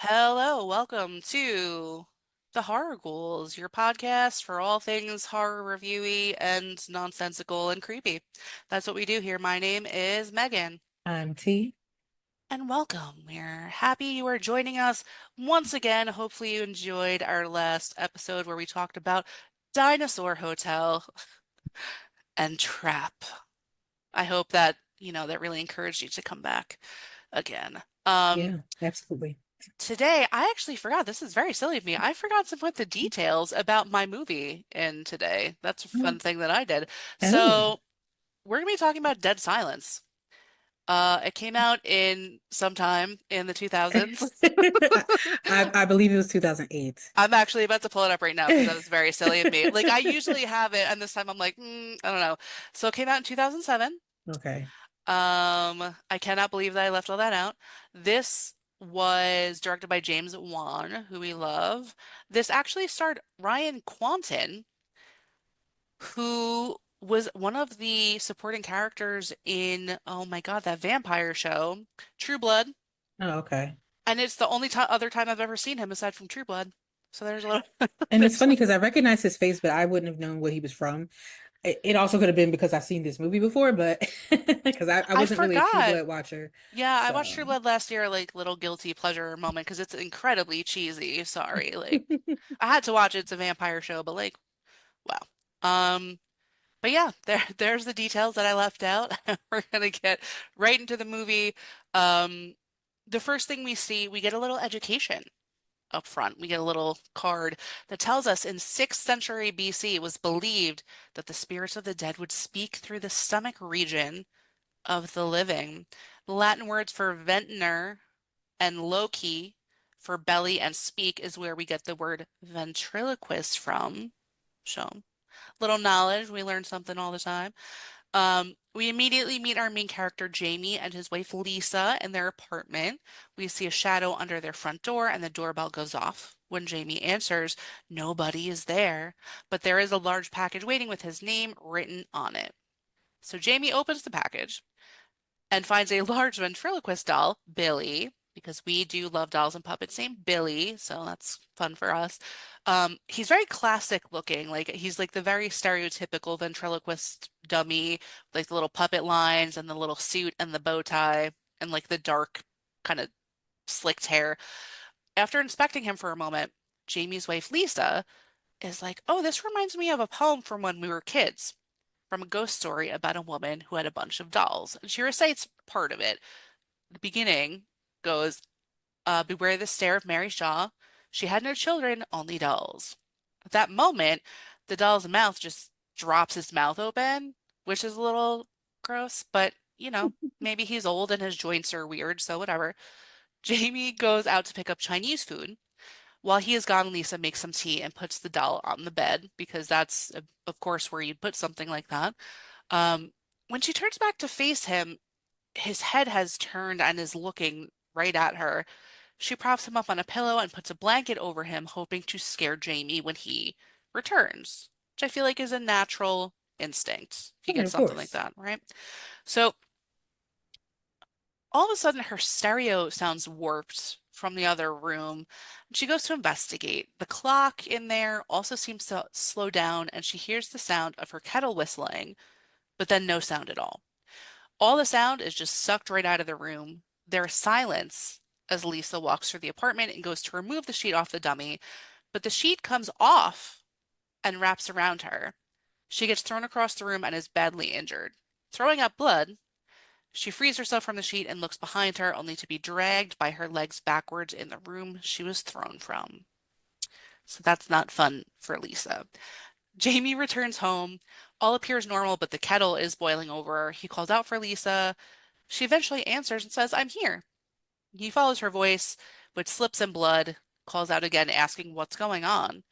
Hello, welcome to the Horror Ghouls, your podcast for all things horror reviewy and nonsensical and creepy. That's what we do here. My name is Megan, I'm T. and welcome. We're happy you are joining us once again. Hopefully, you enjoyed our last episode where we talked about Dinosaur Hotel and Trap. I hope that, that really encouraged you to come back again. Yeah, absolutely. Today, I actually forgot. This is very silly of me. I forgot to put the details about my movie in today. That's a Oh, fun thing that I did. oh. So, we're going to be talking about Dead Silence. It came out in sometime in the 2000s. I believe it was 2008. I'm actually about to pull it up right now because that was very silly of me. Like, I usually have it, and this time I'm like, I don't know. So, it came out in 2007. Okay. I cannot believe that I left all that out. This was directed by James Wan, who we love. This actually starred Ryan Quanten, who was one of the supporting characters in, oh my God, that vampire show, True Blood. Oh, okay. And it's the only ti other time I've ever seen him aside from True Blood. So there's a little, And it's there's funny because I recognize his face, but I wouldn't have known where he was from. It also could have been because I've seen this movie before, but because I I wasn't really a True forgot. Blood watcher. Yeah, I watched True So, Blood last year, like little guilty pleasure moment because it's incredibly cheesy. Sorry, like I had to watch it. It's a vampire show, but like, wow. Um, but yeah, there's the details that I left out. We're gonna get right into the movie. Um, the first thing we see, we get a little education up front. We get a little card that tells us in 6th century BC it was believed that the spirits of the dead would speak through the stomach region of the living. The Latin words for ventner and loci for belly and speak is where we get the word ventriloquist from. So, little knowledge, we learn something all the time. We immediately meet our main character, Jamie, and his wife, Lisa, in their apartment. We see a shadow under their front door, and the doorbell goes off. When Jamie answers, nobody is there, but there is a large package waiting with his name written on it. So Jamie opens the package and finds a large ventriloquist doll, Billy, because we do love dolls and puppets named Billy, so that's fun for us. He's very classic looking, like he's like the very stereotypical ventriloquist dummy, like the little puppet lines and the little suit and the bow tie and like the dark kind of slicked hair. After inspecting him for a moment, Jamie's wife Lisa is like, "Oh, this reminds me of a poem from when we were kids." From a ghost story about a woman who had a bunch of dolls. And she recites part of it. The beginning goes, Beware the stare of Mary Shaw. She had no children, only dolls. At that moment, the doll's mouth just drops his mouth open, which is a little gross, but maybe he's old and his joints are weird, so whatever. Jamie goes out to pick up Chinese food. While he is gone, Lisa makes some tea and puts the doll on the bed because that's, of course, where you'd put something like that. When she turns back to face him, his head has turned and is looking right at her. She props him up on a pillow and puts a blanket over him, hoping to scare Jamie when he returns, which I feel like is a natural instinct if you yeah, get of something like course. that, right? So all of a sudden, her stereo sounds warped from the other room. She goes to investigate. The clock in there also seems to slow down, and she hears the sound of her kettle whistling, but then no sound at all. All the sound is just sucked right out of the room. There's silence as Lisa walks through the apartment and goes to remove the sheet off the dummy, but the sheet comes off and wraps around her. She gets thrown across the room and is badly injured. Throwing up blood, she frees herself from the sheet and looks behind her, only to be dragged by her legs backwards in the room she was thrown from. So that's not fun for Lisa. Jamie returns home. All appears normal, but the kettle is boiling over. He calls out for Lisa. She eventually answers and says, I'm here. He follows her voice, which slips in blood, calls out again, asking what's going on.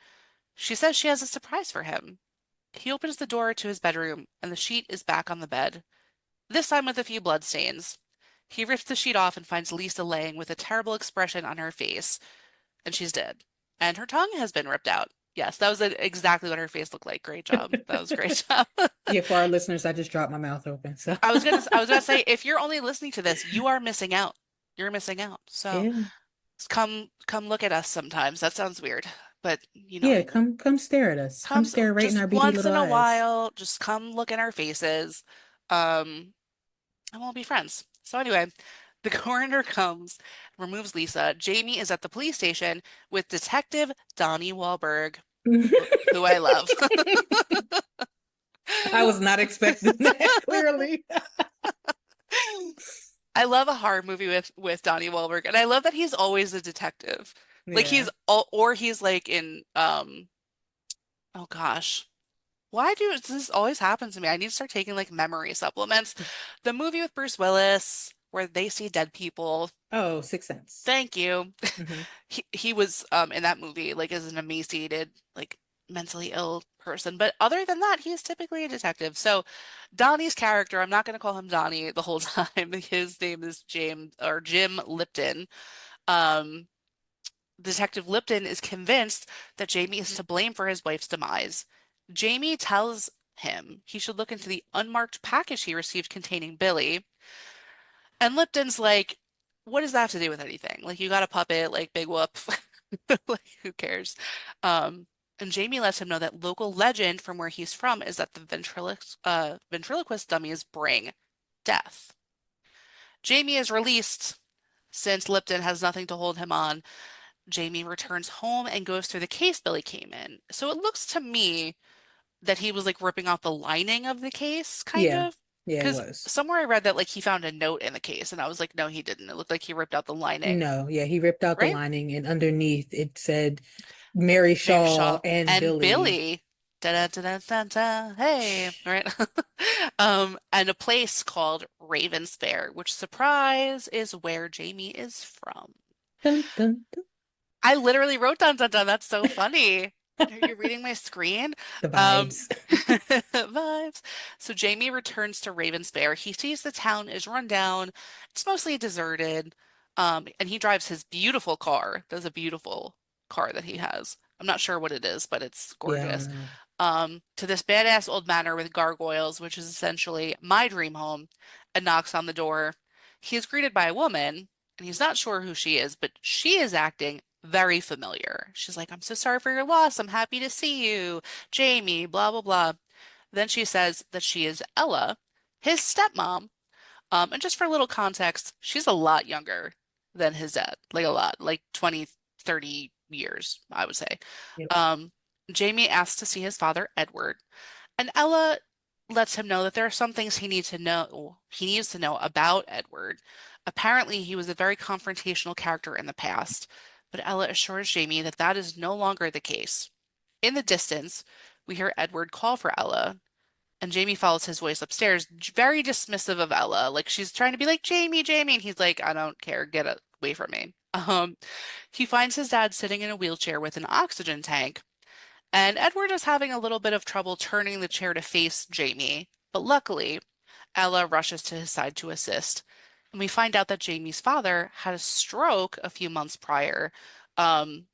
She says she has a surprise for him. He opens the door to his bedroom, and the sheet is back on the bed, this time with a few bloodstains. He rips the sheet off and finds Lisa laying with a terrible expression on her face, and she's dead. And her tongue has been ripped out. Yes, that was exactly what her face looked like. Great job. That was a great job. Yeah, for our listeners, I just dropped my mouth open. So, I was gonna say, if you're only listening to this, you are missing out. You're missing out. So, yeah. Come look at us sometimes. That sounds weird, but you know what Yeah, I mean. come stare at us. Come Come stare right in just our beady once little in a eyes. while, just come look in our faces. Um, and we'll be friends. So anyway, the coroner comes, removes Lisa. Jamie is at the police station with Detective Donnie Wahlberg, who I love. I was not expecting that, clearly. I love a horror movie with Donnie Wahlberg, and I love that he's always a detective. Like Yeah. he's all, or he's like in oh gosh. Why does this always happen to me? I need to start taking like memory supplements. The movie with Bruce Willis where they see dead people. Oh, Sixth Sense. Thank you. Hmm. He was in that movie like as an emaciated, like mentally ill person. But other than that, he's typically a detective. So Donnie's character, I'm not going to call him Donnie the whole time. His name is James or Jim Lipton. Um, Detective Lipton is convinced that Jamie is to blame for his wife's demise. Jamie tells him he should look into the unmarked package he received containing Billy. And Lipton's like, what does that have to do with anything? Like, you got a puppet, like, big whoop. Like, who cares? Um, and Jamie lets him know that local legend from where he's from is that the ventriloquist dummies bring death. Jamie is released since Lipton has nothing to hold him on. Jamie returns home and goes through the case Billy came in. So it looks to me that he was like ripping out the lining of the case, kind Yeah. of. Yeah, it Because was. somewhere I read that like he found a note in the case, and I was like, no, he didn't. It looked like he ripped out the lining, No, yeah, he ripped out the right? lining and underneath it said Mary Maybe Shaw Shaw and and Billy. Billy. Da da da da da da. Hey, right? And a place called Ravensfair, which surprise is where Jamie is from. Dun, dun, dun. I literally wrote dun dun dun. That's so funny. Are you reading my screen? The Um, vibes. vibes. So Jamie returns to Ravensfair. He sees the town is run down. It's mostly deserted. And he drives his beautiful car. There's a beautiful car that he has. I'm not sure what it is, but it's Yeah, I don't gorgeous. know. To this badass old manor with gargoyles, which is essentially my dream home, and knocks on the door. He is greeted by a woman, and he's not sure who she is, but she is acting very familiar. She's like, I'm so sorry for your loss. I'm happy to see you, Jamie, blah, blah, blah. Then she says that she is Ella, his stepmom. And just for a little context, she's a lot younger than his dad, like a lot, like 20, 30 years, I would say. Yep. Um, Jamie asks to see his father, Edward, and Ella lets him know that there are some things he needs to know about Edward. Apparently, he was a very confrontational character in the past, but Ella assures Jamie that that is no longer the case. In the distance, we hear Edward call for Ella, and Jamie follows his voice upstairs, very dismissive of Ella. Like she's trying to be like, Jamie, Jamie, and he's like, I don't care, away from me. He finds his dad sitting in a wheelchair with an oxygen tank, and Edward is having a little bit of trouble turning the chair to face Jamie, but luckily, Ella rushes to his side to assist. And we find out that Jamie's father had a stroke a few months prior. Um,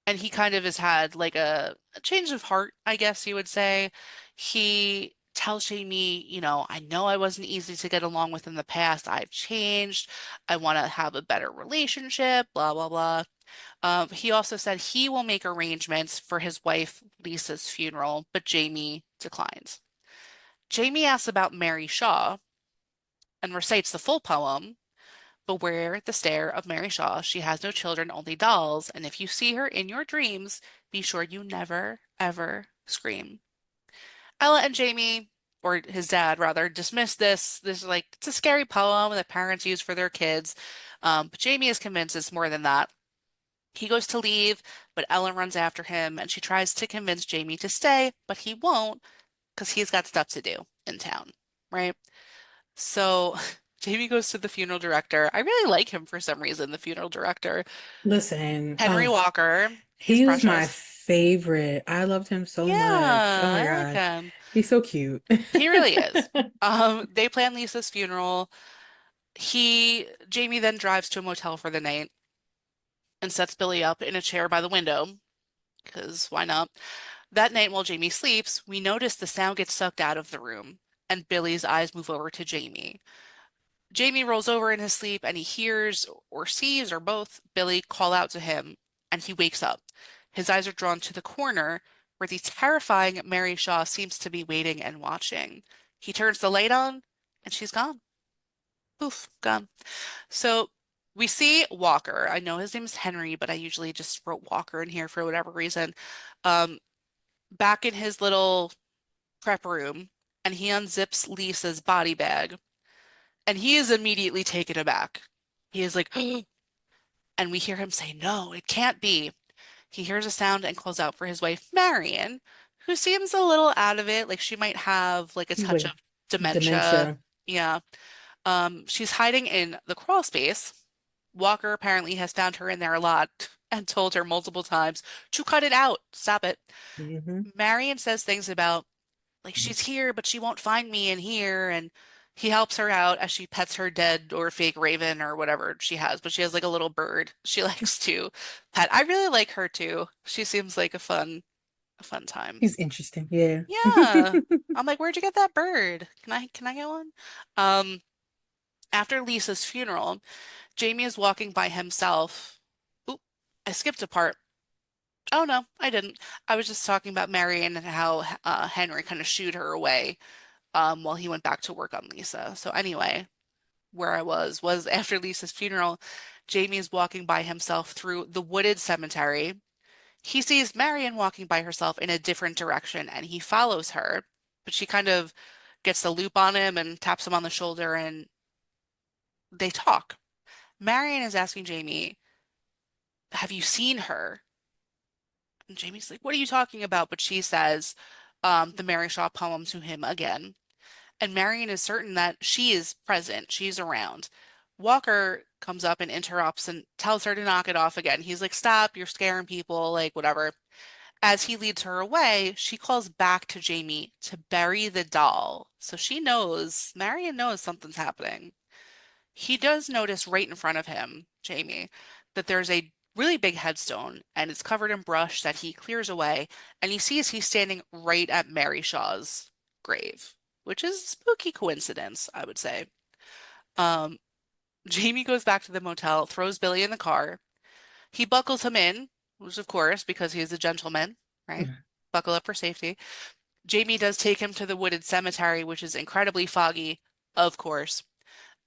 and he kind of has had like a change of heart, I guess you would say. He tells Jamie, I know I wasn't easy to get along with in the past. I've changed. I want to have a better relationship, blah, blah, blah. He also said he will make arrangements for his wife Lisa's funeral, but Jamie declines. Jamie asks about Mary Shaw and recites the full poem. Beware the stare of Mary Shaw. She has no children, only dolls, and if you see her in your dreams, be sure you never, ever scream. Ella and Jamie, or his dad rather, dismiss this. This is like it's a scary poem that parents use for their kids. But Jamie is convinced it's more than that. He goes to leave, but Ellen runs after him and she tries to convince Jamie to stay, but he won't because he's got stuff to do in town, right? So Jamie goes to the funeral director. I really like him for some reason, the funeral director. Listen, Henry Walker. He's he was my precious. favorite. I loved him so Yeah, much. Oh my I like God. him. He's so cute. He really is. They plan Lisa's funeral. Jamie then drives to a motel for the night and sets Billy up in a chair by the window, because why not? That night, while Jamie sleeps, we notice the sound gets sucked out of the room, and Billy's eyes move over to Jamie. Jamie rolls over in his sleep and he hears or sees or both Billy call out to him and he wakes up. His eyes are drawn to the corner where the terrifying Mary Shaw seems to be waiting and watching. He turns the light on and she's gone. Poof, gone. So we see Walker. I know his name is Henry, but I usually just wrote Walker in here for whatever reason. Um, Back in his little prep room and he unzips Lisa's body bag and he is immediately taken aback. He is like, and we hear him say, "No, it can't be." He hears a sound and calls out for his wife, Marion, who seems a little out of it, like she might have like a touch of Like dementia. dementia. Yeah. She's hiding in the crawl space. Walker apparently has found her in there a lot and told her multiple times to cut it out, stop it. Hmm. Marion says things about like she's here, but she won't find me in here. And he helps her out as she pets her dead or fake raven or whatever she has. But she has like a little bird she likes to pet. I really like her too. She seems like a fun time. He's interesting. Yeah. Yeah. I'm like, where'd you get that bird? Can I get one? Um, After Lisa's funeral, Jamie is walking by himself. Oop, I skipped a part. Oh no, I didn't. I was just talking about Marion and how Henry kind of shooed her away while he went back to work on Lisa. So anyway, where I was after Lisa's funeral, Jamie is walking by himself through the wooded cemetery. He sees Marion walking by herself in a different direction and he follows her, but she kind of gets the loop on him and taps him on the shoulder and they talk. Marion is asking Jamie, "Have you seen her?" And Jamie's like, "What are you talking about?" But she says the Mary Shaw poem to him again. And Marion is certain that she is present, she's around. Walker comes up and interrupts and tells her to knock it off again. He's like, "Stop, you're scaring people," like whatever. As he leads her away, she calls back to Jamie to bury the doll. So she knows, Marion knows something's happening. He does notice right in front of him, Jamie, that there's a really big headstone and it's covered in brush that he clears away, and he sees he's standing right at Mary Shaw's grave, which is a spooky coincidence, I would say. Um, Jamie goes back to the motel, throws Billy in the car. He buckles him in, which of course, because he is a gentleman, right? Buckle up for safety. Jamie does take him to the wooded cemetery, which is incredibly foggy, of course,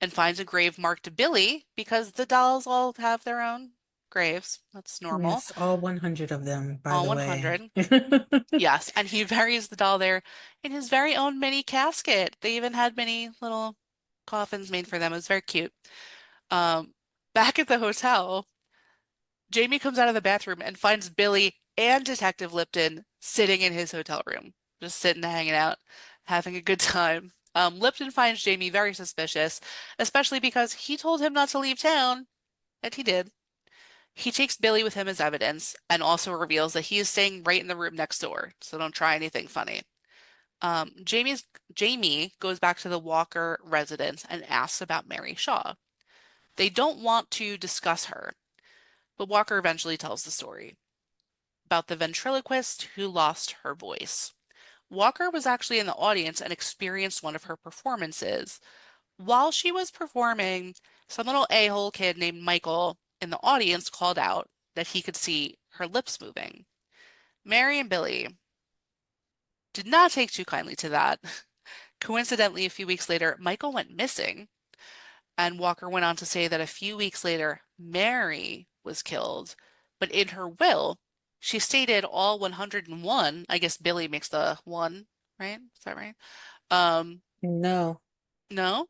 and finds a grave marked to Billy because the dolls all have their own graves. That's normal. Yes, all 100 of them, by All the way. 100. Yes, and he buries the doll there in his very own mini casket. They even had mini little coffins made for them. It was very cute. Um, Back at the hotel, Jamie comes out of the bathroom and finds Billy and Detective Lipton sitting in his hotel room, just sitting, hanging out, having a good time. Lipton finds Jamie very suspicious, especially because he told him not to leave town, and he did. He takes Billy with him as evidence and also reveals that he is staying right in the room next door, so don't try anything funny. Jamie goes back to the Walker residence and asks about Mary Shaw. They don't want to discuss her, but Walker eventually tells the story about the ventriloquist who lost her voice. Walker was actually in the audience and experienced one of her performances. While she was performing, some little a-hole kid named Michael in the audience called out that he could see her lips moving. Mary and Billy did not take too kindly to that. Coincidentally, a few weeks later, Michael went missing, and Walker went on to say that a few weeks later, Mary was killed, but in her will, she stated all 101. I guess Billy makes the one, right? Is that right? Um, No, no,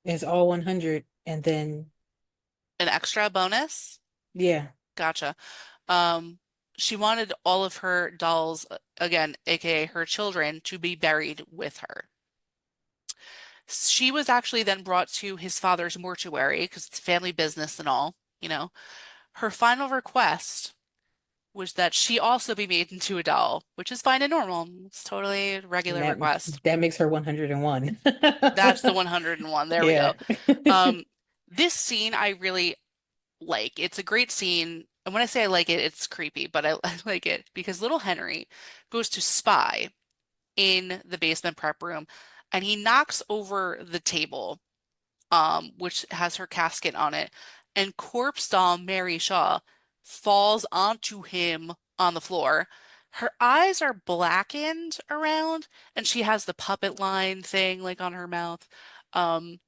it's all 100. And then, an extra bonus. yeah, Gotcha. Um, she wanted all of her dolls, again, aka her children, to be buried with her. She was actually then brought to his father's mortuary because it's family business and all, you know. Her final request was that she also be made into a doll, which is fine and normal. It's totally a regular that request. that makes her 101. That's the 101. There we Yeah. go. Um, this scene I really like. It's a great scene. And when I say I like it, it's creepy, but I like it because little Henry goes to spy in the basement prep room and he knocks over the table, which has her casket on it, and corpse doll Mary Shaw falls onto him on the floor. Her eyes are blackened around, and she has the puppet line thing like on her mouth. Um,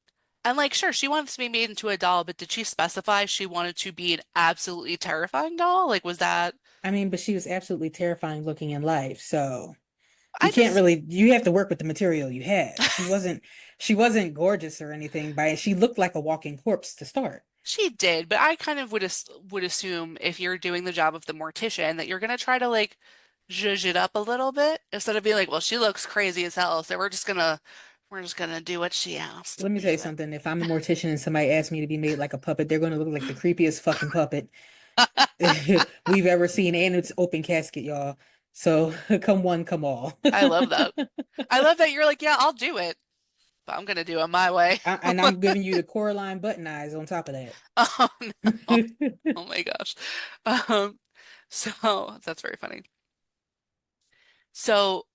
and like, sure, she wants to be made into a doll, but did she specify she wanted to be an absolutely terrifying doll? Like, was that? I mean, but she was absolutely terrifying looking in life, so you I can't just, really you have to work with the material you have. She wasn't gorgeous or anything, but she looked like a walking corpse to start. she did, but I kind of would assume if you're doing the job of the mortician that you're gonna try to like zhuzh it up a little bit instead of being like, well, she looks crazy as hell, so we're just gonna do what she asked. Let me tell you something. If I'm a mortician and somebody asks me to be made like a puppet, they're going to look like the creepiest fucking puppet we've ever seen, and it's open casket, y'all. So come one, come all. I love that. I love that you're like, yeah, I'll do it, but I'm gonna do it my way. And I'm giving you the Coraline button eyes on top of Oh no. that. Oh my gosh. Um, so that's very funny. So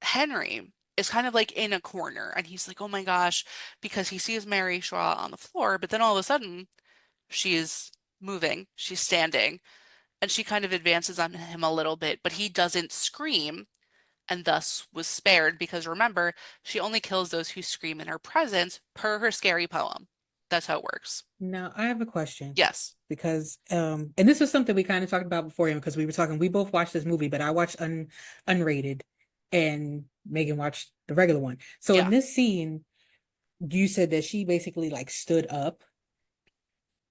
Henry is kind of like in a corner and he's like, oh my gosh, because he sees Mary Shaw on the floor, but then all of a sudden she's moving, she's standing, and she kind of advances on him a little bit, but he doesn't scream and thus was spared because remember, she only kills those who scream in her presence per her scary poem. That's how it works. Now, I have a question Yes. because and this was something we kind of talked about before him because we both watched this movie, but I watched unrated and Megan watched the regular one. So in Yeah. this scene, you said that she basically like stood up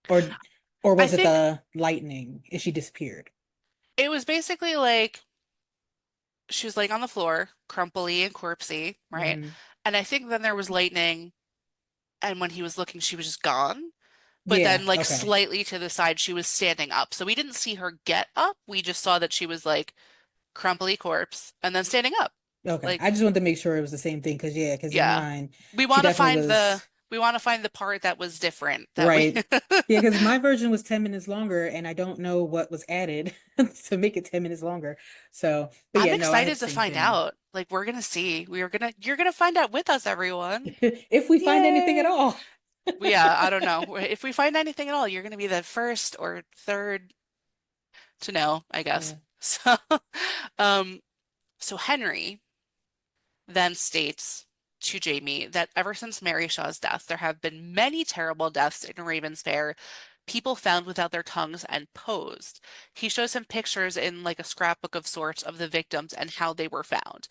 or or I was it think the lightning and she disappeared? it was basically like she was laying on the floor, crumply and corpsey, right? Hmm. And I think then there was lightning, and when he was looking, she was just gone. But Yeah, then, like, okay. slightly to the side, she was standing up. So we didn't see her get up. We just saw that she was like crumply corpse and then standing up. Okay. I Like, just wanted to make sure it was the same thing because yeah, because in yeah. mine, We she want to definitely find the was we want to find the part that was different that we right. Yeah, because my version was 10 minutes longer and I don't know what was added to make it 10 minutes longer. So, but I'm yeah, no, I had excited the to same find thing. out. Like, we're gonna see. You're gonna find out with us, everyone. If we find anything at Yay. all. Yeah, I don't know. If we find anything at all, you're gonna be the first or third to know, I guess. Yeah. So, um, so Henry then states to Jamie that ever since Mary Shaw's death, there have been many terrible deaths in Raven's Fair, people found without their tongues and posed. He shows him pictures in like a scrapbook of sorts of the victims and how they were found.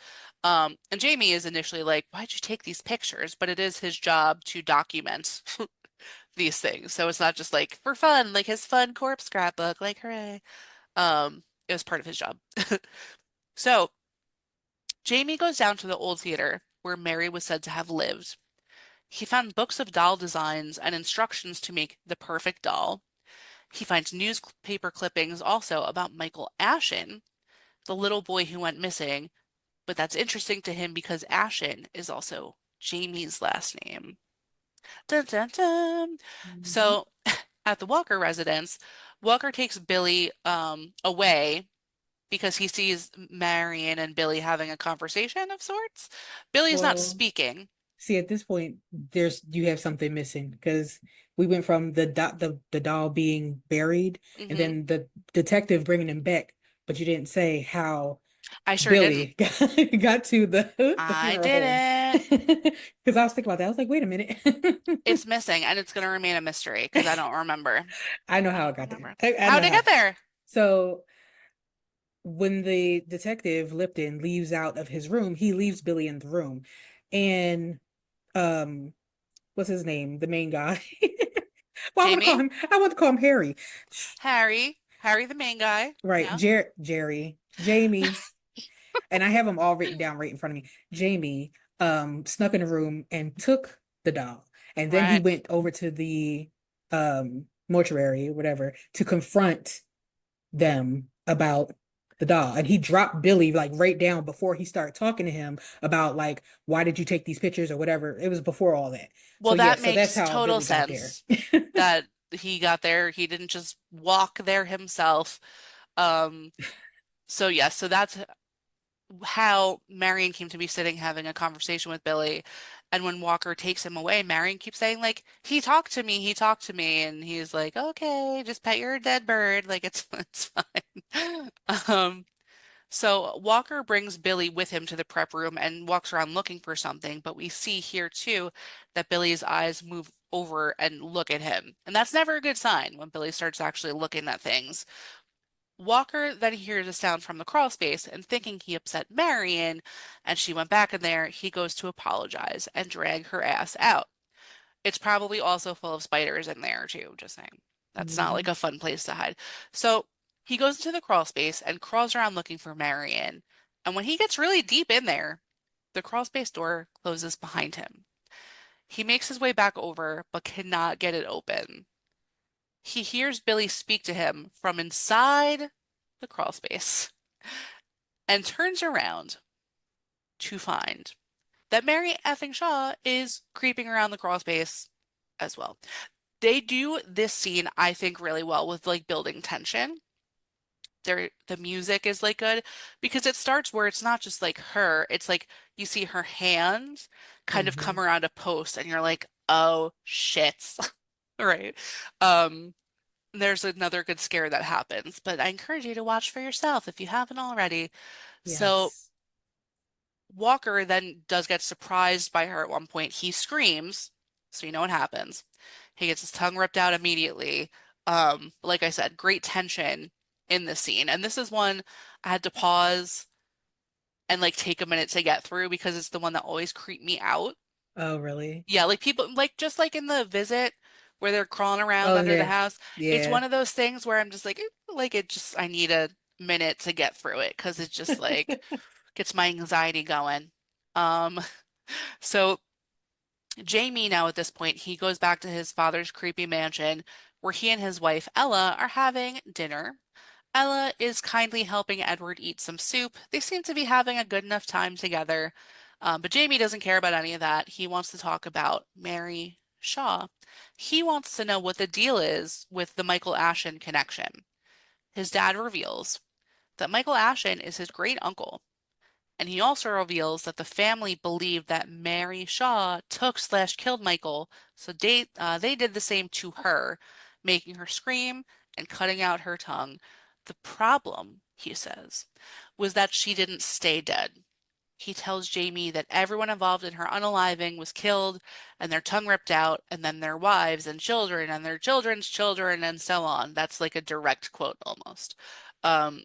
And Jamie is initially like, why'd you take these pictures? But it is his job to document these things. So it's not just like for fun, like his fun corpse scrapbook, like hooray. It was part of his job. So Jamie goes down to the old theater where Mary was said to have lived. He found books of doll designs and instructions to make the perfect doll. He finds newspaper clippings also about Michael Ashen, the little boy who went missing, but that's interesting to him because Ashen is also Jamie's last name. Dun, dun, dun. Mhm. So at the Walker residence, Walker takes Billy away because he sees Marion and Billy having a conversation of sorts. Billy's not Well, speaking. see, at this point, there's you have something missing because we went from the doll being buried and Hmm. then the detective bringing him back, but you didn't say how I sure didn't. Billy got to the I funeral home. didn't. Because I was thinking about that. I was like, wait a minute. It's missing and it's going to remain a mystery because I don't remember. I know I how don't it got there. remember. I How'd know it how. get there? So when the detective Lipton leaves out of his room, he leaves Billy in the room. And um what's his name? The main guy. Well, Jamie? I want to call him Harry. Harry? Harry the main guy? Right. Yeah. Jerry. Jamie. And I have them all written down right in front of me. Jamie snuck in the room and took the doll. And then he Right. went over to the mortuary or whatever to confront them about the doll. And he dropped Billy like right down before he started talking to him about like why did you take these pictures or whatever. It was before all that. So Well, yeah, that so that's makes how total Billy got there. sense that he got there. He didn't just walk there himself. Um, so yes, so that's how Marion came to be sitting having a conversation with Billy. And when Walker takes him away, Marion keeps saying, like, he talked to me. And he's like, okay, just pet your dead bird. Like, it's fine. So Walker brings Billy with him to the prep room and walks around looking for something. But we see here, too, that Billy's eyes move over and look at him. And that's never a good sign when Billy starts actually looking at things. Walker then hears a sound from the crawl space and thinking he upset Marion and she went back in there, he goes to apologize and drag her ass out. It's probably also full of spiders in there too, just saying. That's not like Mhm. a fun place to hide. So he goes into the crawl space and crawls around looking for Marion. And when he gets really deep in there, the crawl space door closes behind him. He makes his way back over, but cannot get it open. He hears Billy speak to him from inside the crawl space and turns around to find that Mary effing Shaw is creeping around the crawl space as well. They do this scene, I think, really well with like building tension. The music is like good because it starts where it's not just like her, it's like you see her hand kind of come Mhm. around a post and you're like, oh shit. Right. Um, there's another good scare that happens, but I encourage you to watch for yourself if you haven't already. So Yes. Walker then does get surprised by her at one point. He screams, so you know what happens. He gets his tongue ripped out immediately. Like I said, great tension in this scene. And this is one I had to pause and like take a minute to get through because it's the one that always creeped me out. Oh, really? Yeah, like people like just like in the visit where they're crawling around Oh, under the yeah. house. It's Yeah. one of those things where I'm just like, like it just I need a minute to get through it because it just like gets my anxiety going. Um, so Jamie now at this point, he goes back to his father's creepy mansion where he and his wife Ella are having dinner. Ella is kindly helping Edward eat some soup. They seem to be having a good enough time together. But Jamie doesn't care about any of that. He wants to talk about Mary Shaw. He wants to know what the deal is with the Michael Ashen connection. His dad reveals that Michael Ashen is his great uncle, and he also reveals that the family believed that Mary Shaw took/killed Michael, so they did the same to her, making her scream and cutting out her tongue. The problem, he says, was that she didn't stay dead. He tells Jamie that everyone involved in her unaliving was killed and their tongue ripped out, and then their wives and children and their children's children and so on. That's like a direct quote almost. Um,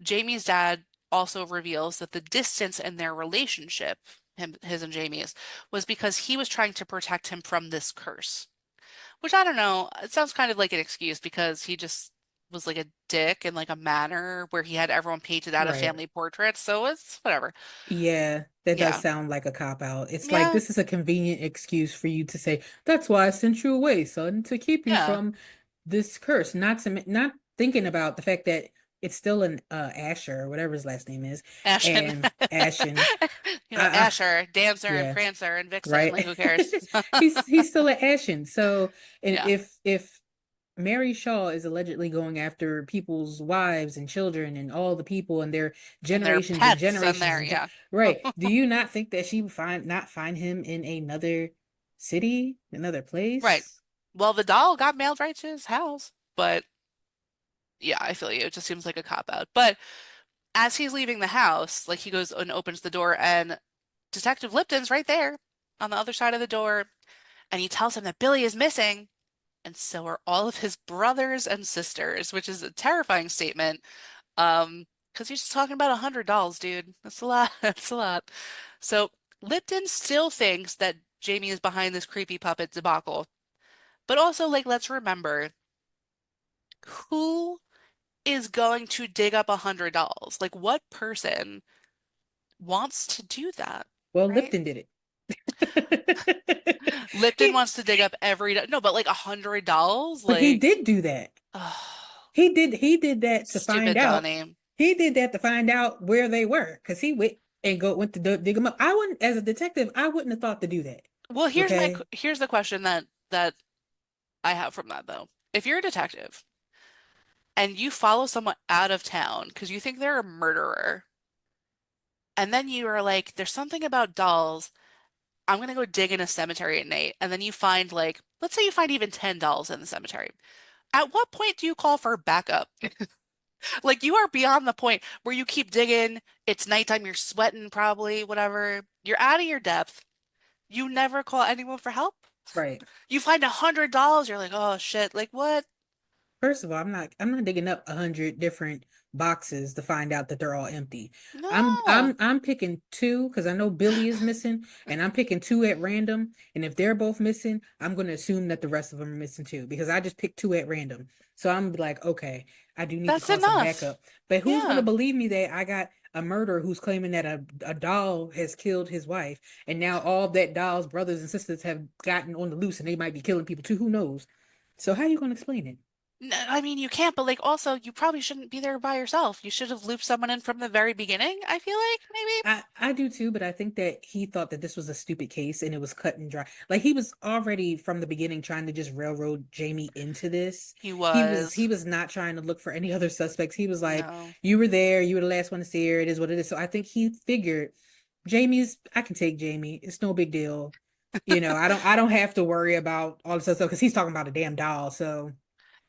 Jamie's dad also reveals that the distance in their relationship, his and Jamie's, was because he was trying to protect him from this curse. Which I don't know, it sounds kind of like an excuse because he just was like a dick in like a manner where he had everyone painted out of Right. family portraits, so it's whatever. Yeah, that does Yeah. sound like a cop out. It's like Yeah. this is a convenient excuse for you to say, "That's why I sent you away, son, to keep you Yeah. from this curse." Not thinking about the fact that it's still an Asher or whatever his last name is, Ashen. and Ashen. I Asher, Dancer and yeah, Prancer and Vixen, like right. who cares? He's still an Ashen. So, and Yeah. if Mary Shaw is allegedly going after people's wives and children and all the people and their And their generations and pets and generations their and yeah. right. Do you not think that she would not find him in another city, another Right. place? Well, the doll got mailed right to his house, but yeah, I feel you. It just seems like a cop out. But as he's leaving the house, like he goes and opens the door, and Detective Lipton's right there on the other side of the door, and he tells him that Billy is missing, and so are all of his brothers and sisters, which is a terrifying statement. Because he's just talking about $100, dude. That's a lot. That's a lot. So Lipton still thinks that Jamie is behind this creepy puppet debacle, but also like let's remember who is going to dig up $100? Like, what person wants to do that, Well, right? Lipton did it. Lipton He wants to dig up no, but like $100, but he like, did do that. oh, He did that to find stupid out. Donnie. He did that to find out where they were because he went to dig them up. I wouldn't, as a detective, I wouldn't have thought to do that. Well, Okay. here's the question that I have from that though. If you're a detective and you follow someone out of town because you think they're a murderer, And then you are like, there's something about dolls. I'm gonna go dig in a cemetery at night. And then you find like, let's say you find even 10 dolls in the cemetery. At what point do you call for backup? Like you are beyond the point where you keep digging. It's nighttime, you're sweating probably, whatever. You're out of your depth. You never call anyone for help. Right. You find $100, you're like, oh shit, like what? First of all, I'm not digging up 100 different boxes to find out that they're all empty. I'm No. I'm I'm picking two because I know Billy is missing, and I'm picking two at random. And if they're both missing, I'm going to assume that the rest of them are missing too because I just picked two at random. So I'm like, okay, I do need to That's call some enough. backup. But who's going to Yeah. believe me that I got a murderer who's claiming that a doll has killed his wife, and now all that doll's brothers and sisters have gotten on the loose, and they might be killing people too. Who knows? So how are you going to explain it? I mean, you can't, but like also, you probably shouldn't be there by yourself. You should have looped someone in from the very beginning, I feel like, maybe. I do too, but I think that he thought that this was a stupid case and it was cut and dry. Like he was already from the beginning trying to just railroad Jamie into this. He He was. was not trying to look for any other suspects. He was like, No. "You were there. You were the last one to see her. It is what it is." So I think he figured I can take Jamie. It's no big deal. I don't have to worry about all this other stuff because he's talking about a damn doll. So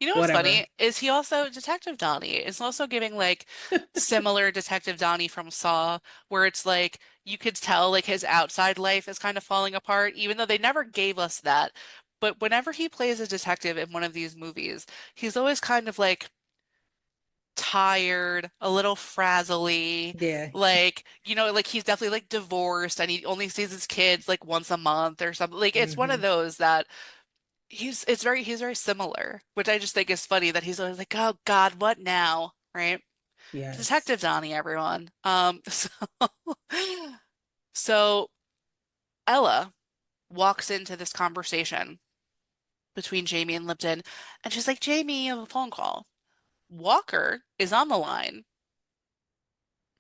You know what's whatever. funny is he also Detective Donnie is also giving like similar Detective Donnie from Saw, where it's like you could tell like his outside life is kind of falling apart, even though they never gave us that. But whenever he plays a detective in one of these movies, he's always kind of like tired, a little frazzly, Yeah. like, like he's definitely like divorced and he only sees his kids like once a month or something. Like it's one of Hmm. those that he's very similar, which I just think is funny that he's always like, "Oh God, what now?" Right? Yes. Detective Donnie, everyone. So Ella walks into this conversation between Jamie and Lipton, and she's like, "Jamie, you have a phone call." Walker is on the line.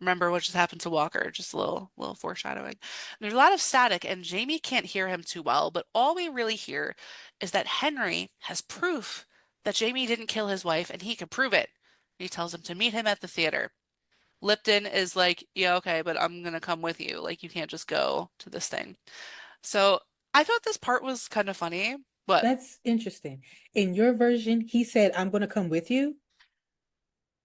Remember what just happened to Walker? Just a little foreshadowing. There's a lot of static, and Jamie can't hear him too well, but all we really hear is that Henry has proof that Jamie didn't kill his wife, and he can prove it. He tells him to meet him at the theater. Lipton is like, yeah, okay, but I'm gonna come with you. Like, you can't just go to this thing. So I thought this part was kind of funny, but That's interesting. In your version, he said, "I'm going to come with you."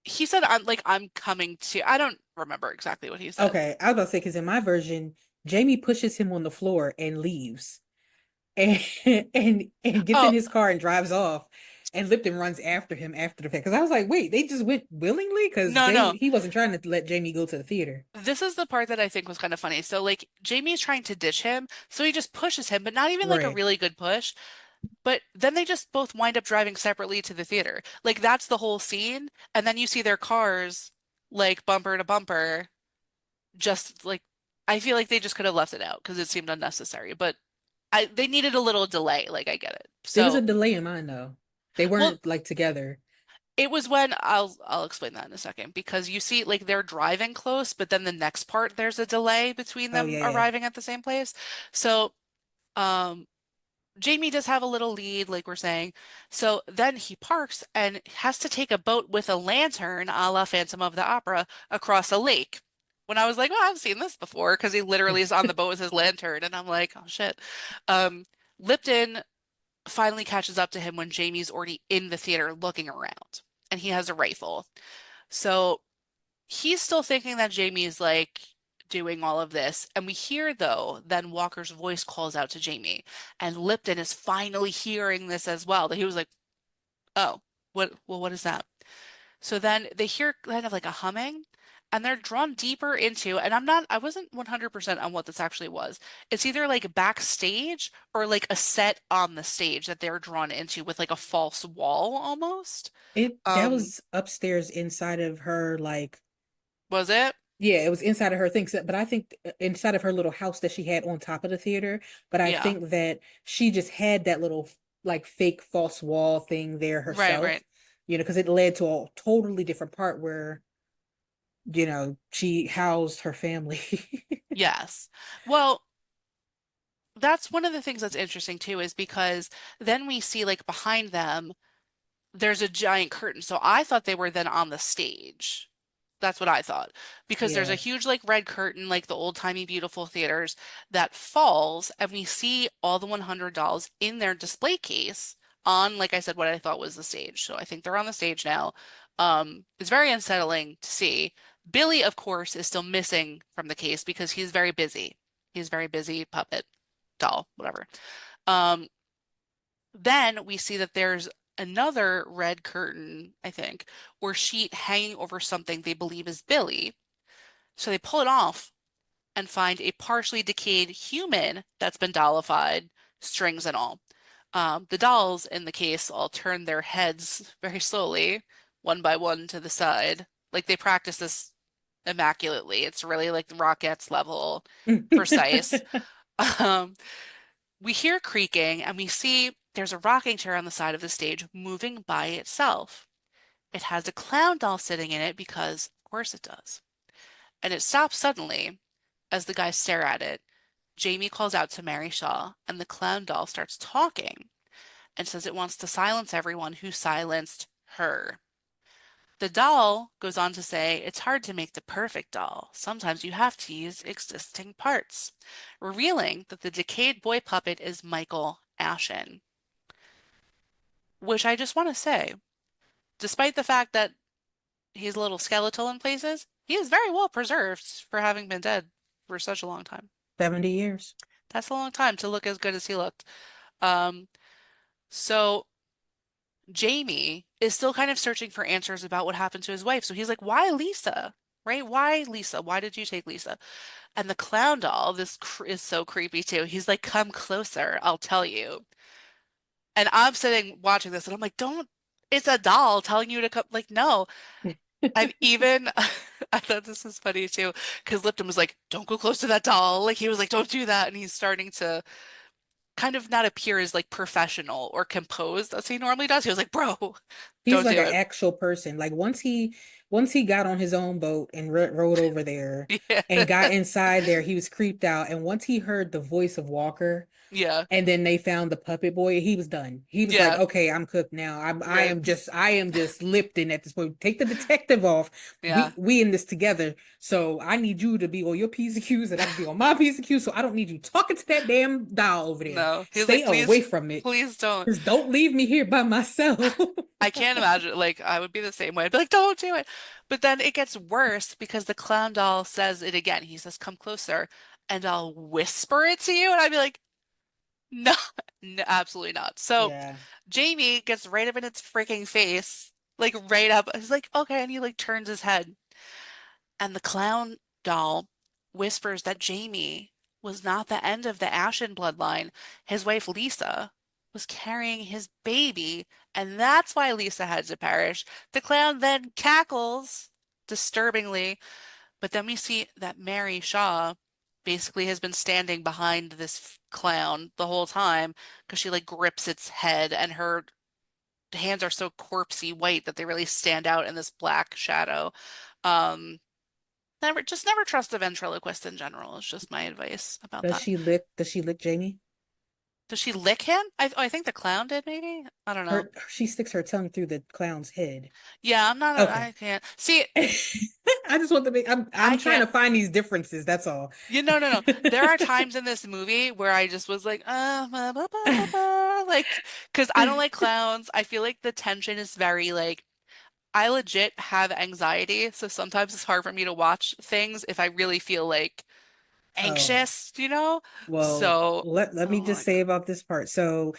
he said, I'm coming to, I don't remember exactly what he said. Okay, I was about to say because in my version, Jamie pushes him on the floor and leaves, and and gets in Oh, his car and drives off, and Lipton runs after him after the fact. Because I was like, wait, they just went willingly? Because no, no. he wasn't trying to let Jamie go to the theater. This is the part that I think was kind of funny. So like Jamie's trying to ditch him, so he just pushes him, but not even like a Right. really good push. But then they just both wind up driving separately to the theater. Like that's the whole scene, and then you see their cars like bumper to bumper, just like I feel like they just could have left it out because it seemed unnecessary. But they needed a little delay, like I get it. There was a So, delay in mine though. They well, weren't like together. it was when I'll explain that in a second because you see like they're driving close, but then the next part there's a delay between Oh them yeah, yeah. arriving at the same place. So, um Jamie does have a little lead, like we're saying. So then he parks and has to take a boat with a lantern, a la Phantom of the Opera, across a lake. When I was like, oh, I've seen this before, because he literally is on the boat with his lantern, and I'm like, oh shit. Um, Lipton finally catches up to him when Jamie's already in the theater looking around, and he has a rifle. So he's still thinking that Jamie's like doing all of this. And we hear, though, then Walker's voice calls out to Jamie. And Lipton is finally hearing this as well. That he was like, oh, what is that? So then they hear kind of like a humming. And they're drawn deeper into, and I wasn't 100% on what this actually was. It's either like backstage or like a set on the stage that they're drawn into with like a false wall almost. It that Um, was upstairs inside of her like was it? yeah, it was inside of her thing. But I think inside of her little house that she had on top of the theater. But I Yeah. think that she just had that little like fake false wall thing there Right, herself, right. because it led to a totally different part where, she housed her family. Yes. Well, that's one of the things that's interesting too, is because then we see like behind them, there's a giant curtain. So I thought they were then on the stage. That's what I thought. Because there's a Yeah. huge like red curtain, like the old-timey beautiful theaters that falls, and we see all the 100 dolls in their display case on, like I said, what I thought was the stage. So I think they're on the stage now. It's very unsettling to see. Billy, of course, is still missing from the case because he's very busy. He's very busy puppet, doll, whatever. Um, then we see that there's another red curtain, I think, or sheet hanging over something they believe is Billy. So they pull it off and find a partially decayed human that's been dollified, strings and all. The dolls in the case all turn their heads very slowly, one by one to the side. Like they practice this immaculately. It's really like the Rockettes level precise. Um, we hear creaking and we see there's a rocking chair on the side of the stage moving by itself. It has a clown doll sitting in it because, of course, it does. And it stops suddenly as the guys stare at it. Jamie calls out to Mary Shaw, and the clown doll starts talking and says it wants to silence everyone who silenced her. The doll goes on to say it's hard to make the perfect doll. Sometimes you have to use existing parts, revealing that the decayed boy puppet is Michael Ashen, which I just want to say, despite the fact that he's a little skeletal in places, he is very well preserved for having been dead for such a long time. 70 years. That's a long time to look as good as he looked. Um, so Jamie is still kind of searching for answers about what happened to his wife. So he's like, why Lisa? Right? Why Lisa? Why did you take Lisa? And the clown doll, this cr is so creepy too. He's like, come closer, I'll tell you. And I'm sitting watching this and I'm like, don't, it's a doll telling you to come. Like, no. And even, I thought this was funny too, because Lipton was like, don't go close to that doll. Like, he was like, don't do that. And he's starting to kind of not appear as like professional or composed as he normally does. He was like, bro, He's don't like do an it. actual person. Like once he got on his own boat and rode over there Yeah. and got inside there, he was creeped out. And once he heard the voice of Walker, Yeah. and then they found the puppet boy, he was done. He was like, Yeah. okay, I'm cooked now. Right. I am just Lipton at this point. Take the detective off. Yeah. We in this together. So I need you to be on your P's and Q's and I can be on my P's and Q's. So I don't need you talking to that damn doll over there. No. He was Stay like, away please, from it. please don't. Just don't leave me here by myself. I can't imagine, like, I would be the same way. I'd be like, don't do it. But then it gets worse because the clown doll says it again. He says, come closer, and I'll whisper it to you. And I'd be like, no, no, absolutely not. So Yeah. Jamie gets right up in its freaking face, like right up. He's like, okay. And he like turns his head. And the clown doll whispers that Jamie was not the end of the Ashen bloodline. His wife Lisa was carrying his baby, and that's why Lisa had to perish. The clown then cackles disturbingly, but then we see that Mary Shaw basically has been standing behind this clown the whole time because she like grips its head, and her hands are so corpsey white that they really stand out in this black shadow. Um, never trust a ventriloquist in general. It's just my advice about that. Does she lick Jamie? Does she lick him? I think the clown did, maybe. I don't know. She sticks her tongue through the clown's head. Yeah, I'm not. Okay. I can't see. I just want to be I I'm trying can't. to find these differences, that's all. No. There are times in this movie where I just was like, like, because I don't like clowns. I feel like the tension is very like. I legit have anxiety, so sometimes it's hard for me to watch things if I really feel like Oh, anxious, you know? well, So, let me oh just my say God. about this part. So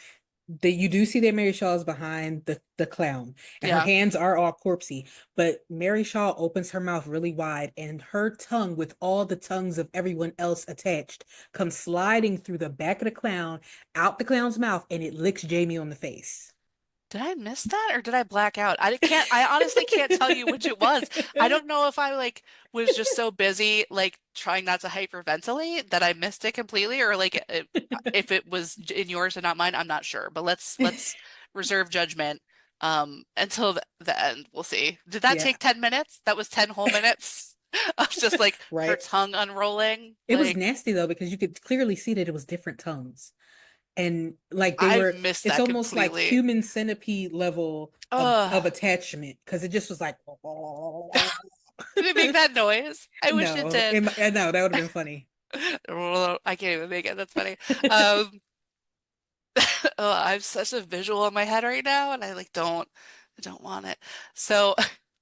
you do see that Mary Shaw is behind the clown, and her Yeah. hands are all corpsey. But Mary Shaw opens her mouth really wide, and her tongue, with all the tongues of everyone else attached, comes sliding through the back of the clown, out the clown's mouth, and it licks Jamie on the face. Did I miss that or did I black out? I honestly can't tell you which it was. I don't know if I like was just so busy like trying not to hyperventilate that I missed it completely or like if it was in yours and not mine, I'm not sure. But let's reserve judgment until the end. We'll see. Did that Yeah, take 10 minutes? That was 10 whole minutes of just like her right. tongue unrolling. It was Like nasty though because you could clearly see that it was different tongues. And like they I've were, missed it's that almost like completely. human centipede level of Ugh. attachment because it just was like Did it make that noise? I wish it No, did. no, that would have been funny. I can't even make it. That's funny. Um, oh, I have such a visual in my head right now, and I don't want it. So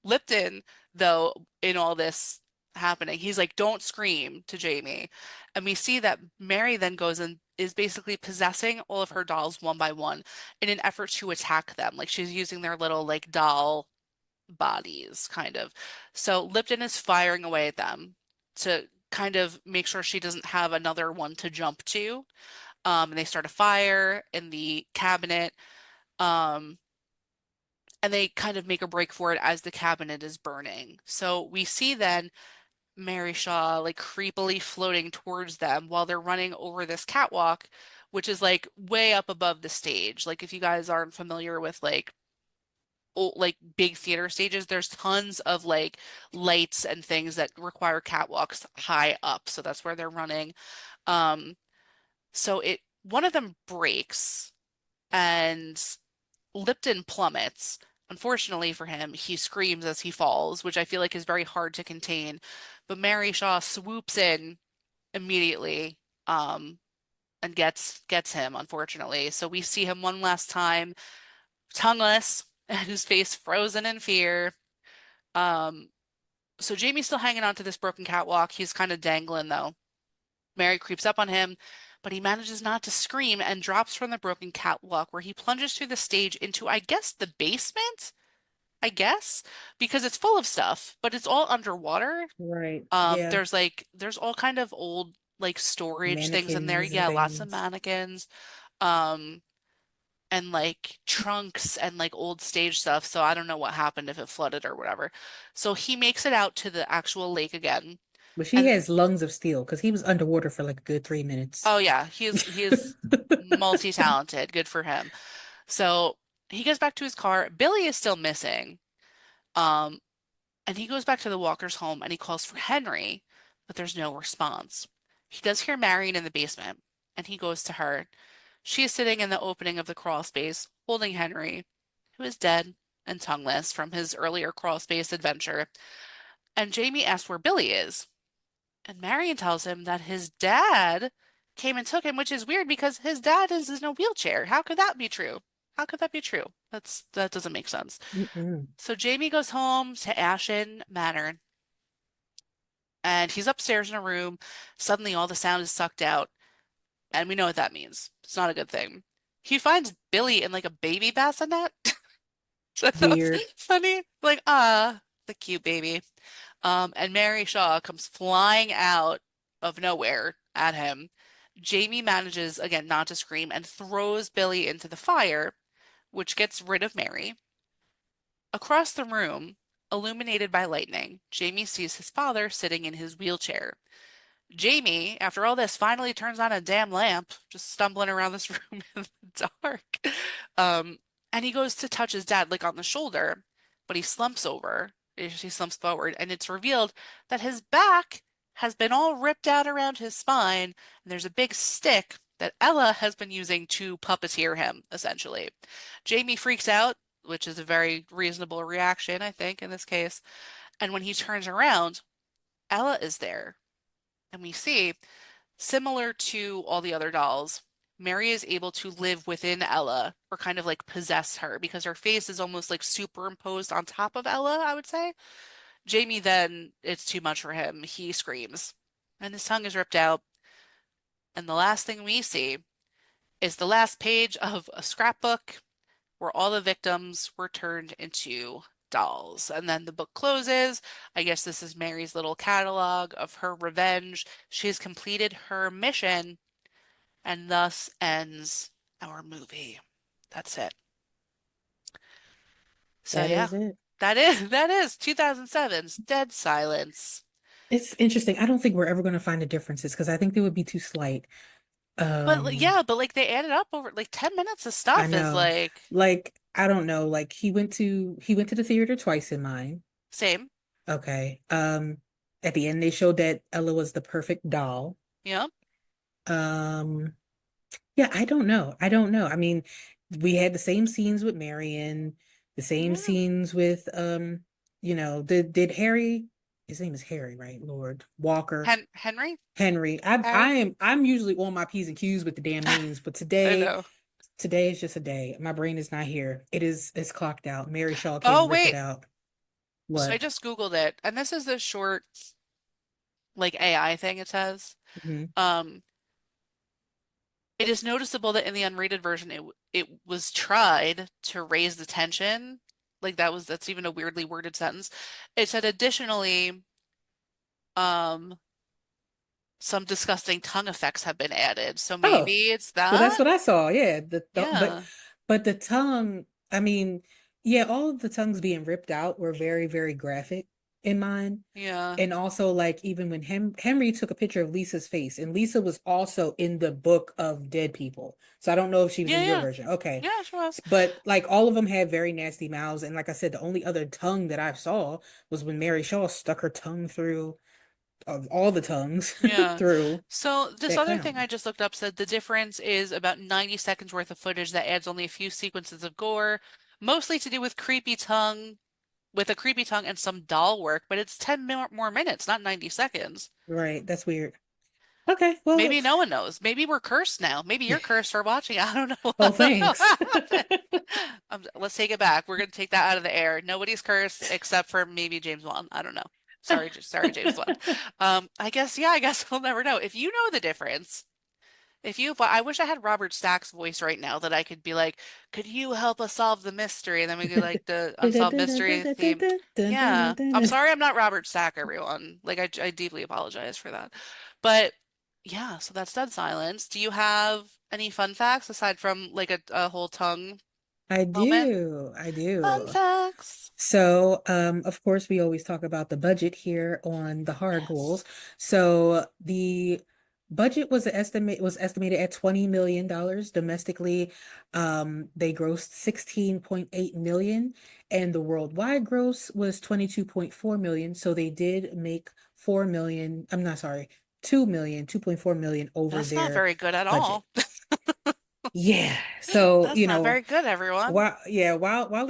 Lipton, though, in all this happening, he's like, "Don't scream" to Jamie, and we see that Mary then goes and is basically possessing all of her dolls one by one in an effort to attack them. Like she's using their little like doll bodies, kind of. So Lipton is firing away at them to kind of make sure she doesn't have another one to jump to. And they start a fire in the cabinet. Um, and they kind of make a break for it as the cabinet is burning. So we see then Mary Shaw like creepily floating towards them while they're running over this catwalk, which is like way up above the stage. Like if you guys aren't familiar with like old, like big theater stages, there's tons of like lights and things that require catwalks high up. So that's where they're running. Um, so it one of them breaks and Lipton plummets. Unfortunately for him, he screams as he falls, which I feel like is very hard to contain. But Mary Shaw swoops in immediately, and gets him, unfortunately. So we see him one last time, tongueless, and his face frozen in fear. Um, so Jamie's still hanging on to this broken catwalk. He's kind of dangling though. Mary creeps up on him, but he manages not to scream and drops from the broken catwalk where he plunges through the stage into, I guess, the basement? I guess, because it's full of stuff, but it's all underwater. Right. Yeah. There's all kind of old like storage things in there. Mannequins and Yeah, lots of things. mannequins. Um, and like trunks and like old stage stuff. So I don't know what happened if it flooded or whatever. So he makes it out to the actual lake again. But she And has lungs of steel because he was underwater for like a good 3 minutes. oh yeah, he is multi-talented. Good for him. So he goes back to his car. Billy is still missing. Um, and he goes back to the Walker's home and he calls for Henry, but there's no response. He does hear Marion in the basement, and he goes to her. She is sitting in the opening of the crawl space, holding Henry, who is dead and tongueless from his earlier crawl space adventure. And Jamie asks where Billy is. And Marion tells him that his dad came and took him, which is weird because his dad is in a wheelchair. How could that be true? How could that be true? That doesn't make sense. Mm-mm. So Jamie goes home to Ashen Manor and he's upstairs in a room. Suddenly all the sound is sucked out, and we know what that means. It's not a good thing. He finds Billy in like a baby bassinet. So that's Weird. funny. Like, the cute baby. And Mary Shaw comes flying out of nowhere at him. Jamie manages again not to scream and throws Billy into the fire, which gets rid of Mary. Across the room, illuminated by lightning, Jamie sees his father sitting in his wheelchair. Jamie, after all this, finally turns on a damn lamp, just stumbling around this room in the dark. Um, and he goes to touch his dad, like on the shoulder, but he slumps over. He slumps forward, and it's revealed that his back has been all ripped out around his spine, and there's a big stick that Ella has been using to puppeteer him, essentially. Jamie freaks out, which is a very reasonable reaction, I think, in this case. And when he turns around, Ella is there. And we see, similar to all the other dolls, Mary is able to live within Ella or kind of like possess her because her face is almost like superimposed on top of Ella, I would say. Jamie then, it's too much for him. He screams and his tongue is ripped out. And the last thing we see is the last page of a scrapbook where all the victims were turned into dolls. And then the book closes. I guess this is Mary's little catalog of her revenge. She has completed her mission, and thus ends our movie. That's it. So That yeah, is it. that is 2007's Dead Silence. It's interesting. I don't think we're ever going to find the differences because I think they would be too slight. But Um, yeah, but like they added up over like 10 minutes of I stuff is know. like Like, I don't know. Like he went to the theater twice in mine. same. Okay. At the end they showed that Ella was the perfect doll. Yeah. Um, yeah, I don't know. I don't know. I mean, we had the same scenes with Marion, the same Yeah. scenes with did Harry his name is Harry, right? Lord Walker. Henry? Henry. I Harry? am I'm usually on my P's and Q's with the damn names, but I today know. today is just a day. My brain is not here. It's clocked out. Mary Shaw Oh, came rip it wait. out. So I What? just Googled it, and this is the short, like, AI thing it says. Hmm. Um, it is noticeable that in the unrated version, it was tried to raise the tension. Like that's even a weirdly worded sentence. It said additionally, um, some disgusting tongue effects have been added. So Oh, maybe it's well, that's that? what I saw. Yeah, Yeah. but the tongue. I mean, yeah, all of the tongues being ripped out were very, very graphic in mine. Yeah. And also, like, even when Henry took a picture of Lisa's face, and Lisa was also in the book of dead people. So I don't know if she was Yeah, in your yeah. version. Okay. Yeah, she was. But like all of them had very nasty mouths. And like I said, the only other tongue that I saw was when Mary Shaw stuck her tongue through of all the tongues Yeah. through So this that other thing I clown. just looked up said the difference is about 90 seconds worth of footage that adds only a few sequences of gore, mostly to do with a creepy tongue and some doll work, but it's 10 more minutes, not 90 seconds. Right. That's weird. Okay. Well, Maybe no one knows. Maybe we're cursed now. Maybe you're cursed for watching. I don't know. oh, I don't know thanks. how it happened. Let's take it back. We're going to take that out of the air. Nobody's cursed except for maybe James Wan. I don't know. Sorry, sorry, James Wan. I guess, yeah, I guess we'll never know. If you know the difference, but I wish I had Robert Stack's voice right now that I could be like, could you help us solve the mystery? And then we do like the unsolved mystery theme. Yeah. I'm sorry I'm not Robert Stack, everyone. Like I deeply apologize for that. But yeah, so that's Dead Silence. Do you have any fun facts aside from like a whole tongue I moment? do. I Fun do. facts. So, of course, we always talk about the budget here on the Horror Ghouls. Yes. So the budget was estimated at $20 million domestically. They grossed 16.8 million, and the worldwide gross was 22.4 million. So they did make 4 million. I'm not sorry, 2 million, 2.4 million over That's not their very good at budget. all. Yeah. So, That's not very good, everyone. while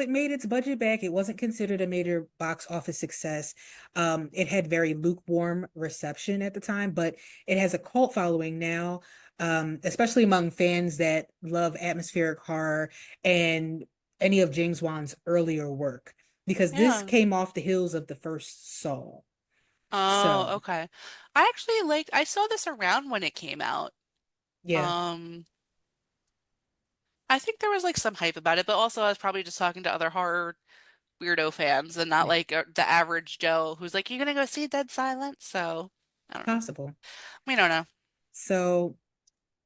it made its budget back, it wasn't considered a major box office success. It had very lukewarm reception at the time, but it has a cult following now, especially among fans that love atmospheric horror and any of James Wan's earlier work, because this Yeah. came off the heels of the first Saw. Oh, So, okay. I saw this around when it came out. yeah, Um, I think there was like some hype about it, but also I was probably just talking to other horror weirdo fans and not yeah, like the average Joe who's like, "You gonna go see Dead Silence?" So, I don't know. possible. We don't know. So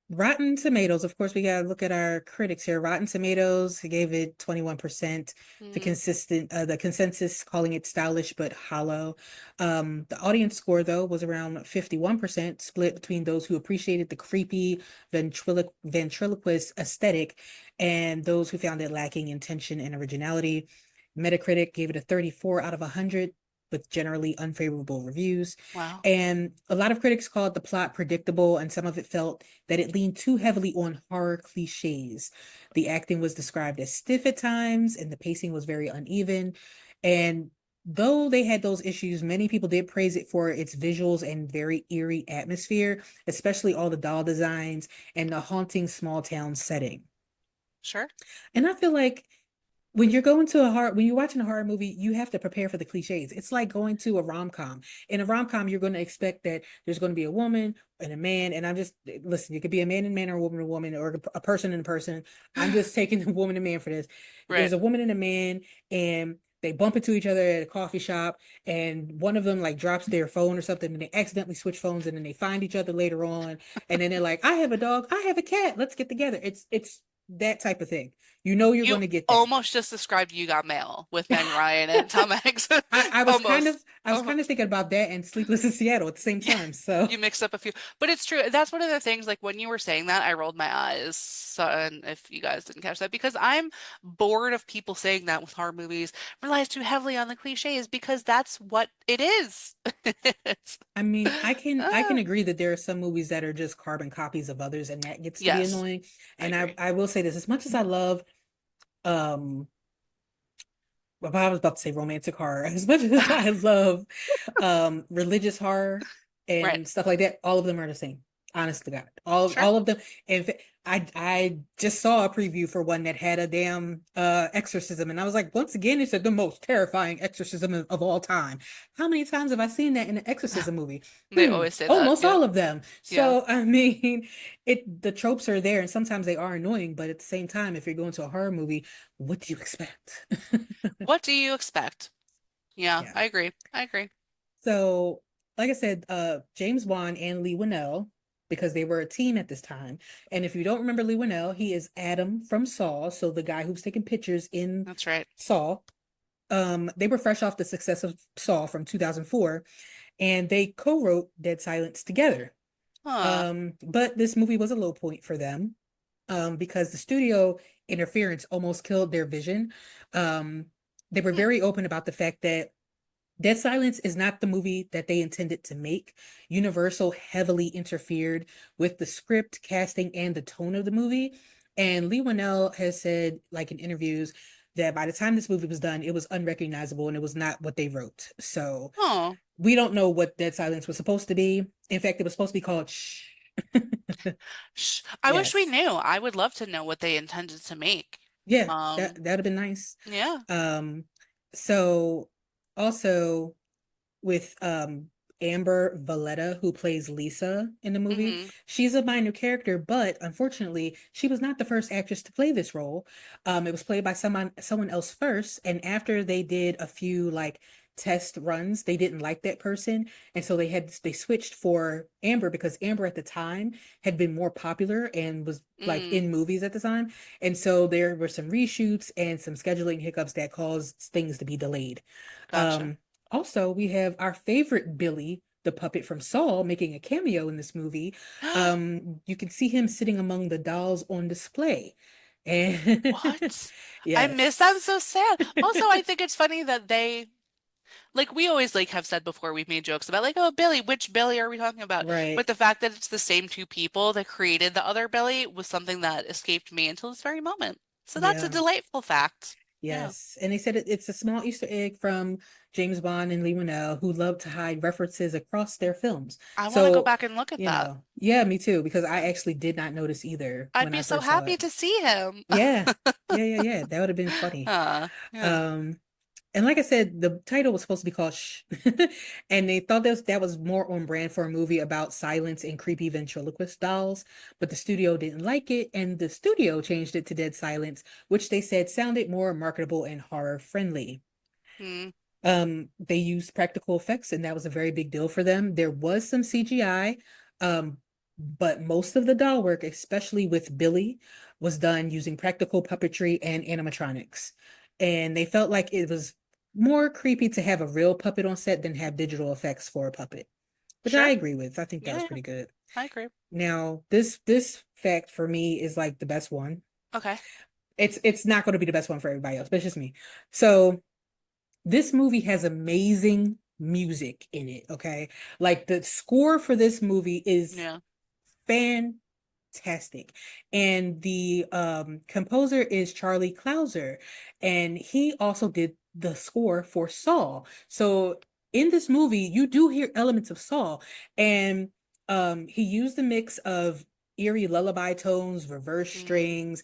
Rotten Tomatoes, of course, we gotta look at our critics here. Rotten Tomatoes gave it 21%. Mm, The consensus calling it stylish but hollow. The audience score though was around 51%, split between those who appreciated the creepy ventriloquist aesthetic and those who found it lacking in tension and originality. Metacritic gave it a 34 out of 100 with generally unfavorable reviews. wow. And a lot of critics called the plot predictable, and some of it felt that it leaned too heavily on horror cliches. The acting was described as stiff at times, and the pacing was very uneven. And though they had those issues, many people did praise it for its visuals and very eerie atmosphere, especially all the doll designs and the haunting small town setting. Sure. And I feel like when you're watching a horror movie, you have to prepare for the cliches. It's like going to a rom-com. In a rom-com, you're going to expect that there's going to be a woman and a man. And I'm just, listen, it could be a man and man or a woman or a person and a person. I'm just taking the woman and man for this. Right. There's a woman and a man, and they bump into each other at a coffee shop, and one of them like drops their phone or something, and they accidentally switch phones, and then they find each other later on, and then they're like, I have a dog, I have a cat, let's get together. It's that type of thing. You know you're You going to get that. almost just described You Got Mail with Meg Ryan and Tom Hanks. I was kind of Almost. I was kind of thinking about that and Sleepless in Seattle at the same Yeah, time. So you mixed up a few, but it's true. That's one of the things. Like when you were saying that, I rolled my eyes. So, and if you guys didn't catch that, because I'm bored of people saying that with horror movies relies too heavily on the cliches because that's what it is. It's- I mean, I can ah, agree that there are some movies that are just carbon copies of others, and that gets to be yes, annoying. I And I agree. I will say this, as much as I love um well, I was about to say romantic horror. As much as I love religious horror Right. and stuff like that, all of them are the same. Honest to God. Sure. All of them. In fact, I just saw a preview for one that had a damn exorcism, and I was like, once again, it's the most terrifying exorcism of all time. How many times have I seen that in an exorcism movie? They always say that. Almost Yeah. all of them. Yeah. So I mean, the tropes are there, and sometimes they are annoying, but at the same time, if you're going to a horror movie, what do you expect? What do you expect? Yeah, Yeah. I agree. I agree. So, like I said, James Wan and Lee Winnell, because they were a team at this time. And if you don't remember Lee Winnell, he is Adam from Saw, so the guy who's taking pictures in That's right. Saw. They were fresh off the success of Saw from 2004, and they co-wrote Dead Silence together. Huh. But this movie was a low point for them, because the studio interference almost killed their vision. They were Hmm. very open about the fact that Dead Silence is not the movie that they intended to make. Universal heavily interfered with the script, casting, and the tone of the movie. And Lee Winnell has said, like in interviews, that by the time this movie was done, it was unrecognizable and it was not what they wrote. So Oh. we don't know what Dead Silence was supposed to be. In fact, it was supposed to be called Shh. I wish we Yes. knew. I would love to know what they intended to make. Yeah, Um, that'd have been nice. yeah. Um, so also with Amber Valletta, who plays Lisa in the movie. Mm-hmm. She's a minor character, but unfortunately, she was not the first actress to play this role. It was played by someone else first, and after they did a few like test runs, they didn't like that person, and so they switched for Amber because Amber at the time had been more popular and was like Mm, in movies at the time, and so there were some reshoots and some scheduling hiccups that caused things to be delayed. gotcha. Um, Also, we have our favorite Billy, the puppet from Saw, making a cameo in this movie. You can see him sitting among the dolls on display. And What? I miss yes. that. So sad. Also, I think it's funny that they like we always like have said before we've made jokes about like, oh, Billy, which Billy are we talking about? But Right. the fact that it's the same two people that created the other Billy was something that escaped me until this very moment. So that's a Yeah. delightful fact. Yeah. Yes. And they said it's a small Easter egg from James Wan and Lee Winnell, who love to hide references across their films. I want to go So, back and look at that. yeah, me too, because I actually did not notice either I'd when be I so first saw happy it. to see him. Yeah. Yeah. That would have been funny. Yeah. Um, and like I said, the title was supposed to be called Shh. And they thought that was more on brand for a movie about silence and creepy ventriloquist dolls, but the studio didn't like it, and the studio changed it to Dead Silence, which they said sounded more marketable and horror friendly. Hmm. They used practical effects, and that was a very big deal for them. There was some CGI, but most of the doll work, especially with Billy, was done using practical puppetry and animatronics. And they felt like it was more creepy to have a real puppet on set than have digital effects for a puppet, which I Sure. agree with. I think that was Yeah, pretty good. I agree. Now, this fact for me is like the best one. Okay. It's not going to be the best one for everybody else, but it's just me. So this movie has amazing music in it, okay? Like the score for this movie is Yeah. fantastic. And the composer is Charlie Clouser, and he also did the score for Saw. So in this movie, you do hear elements of Saw, and he used a mix of eerie lullaby tones, reverse Mm, strings,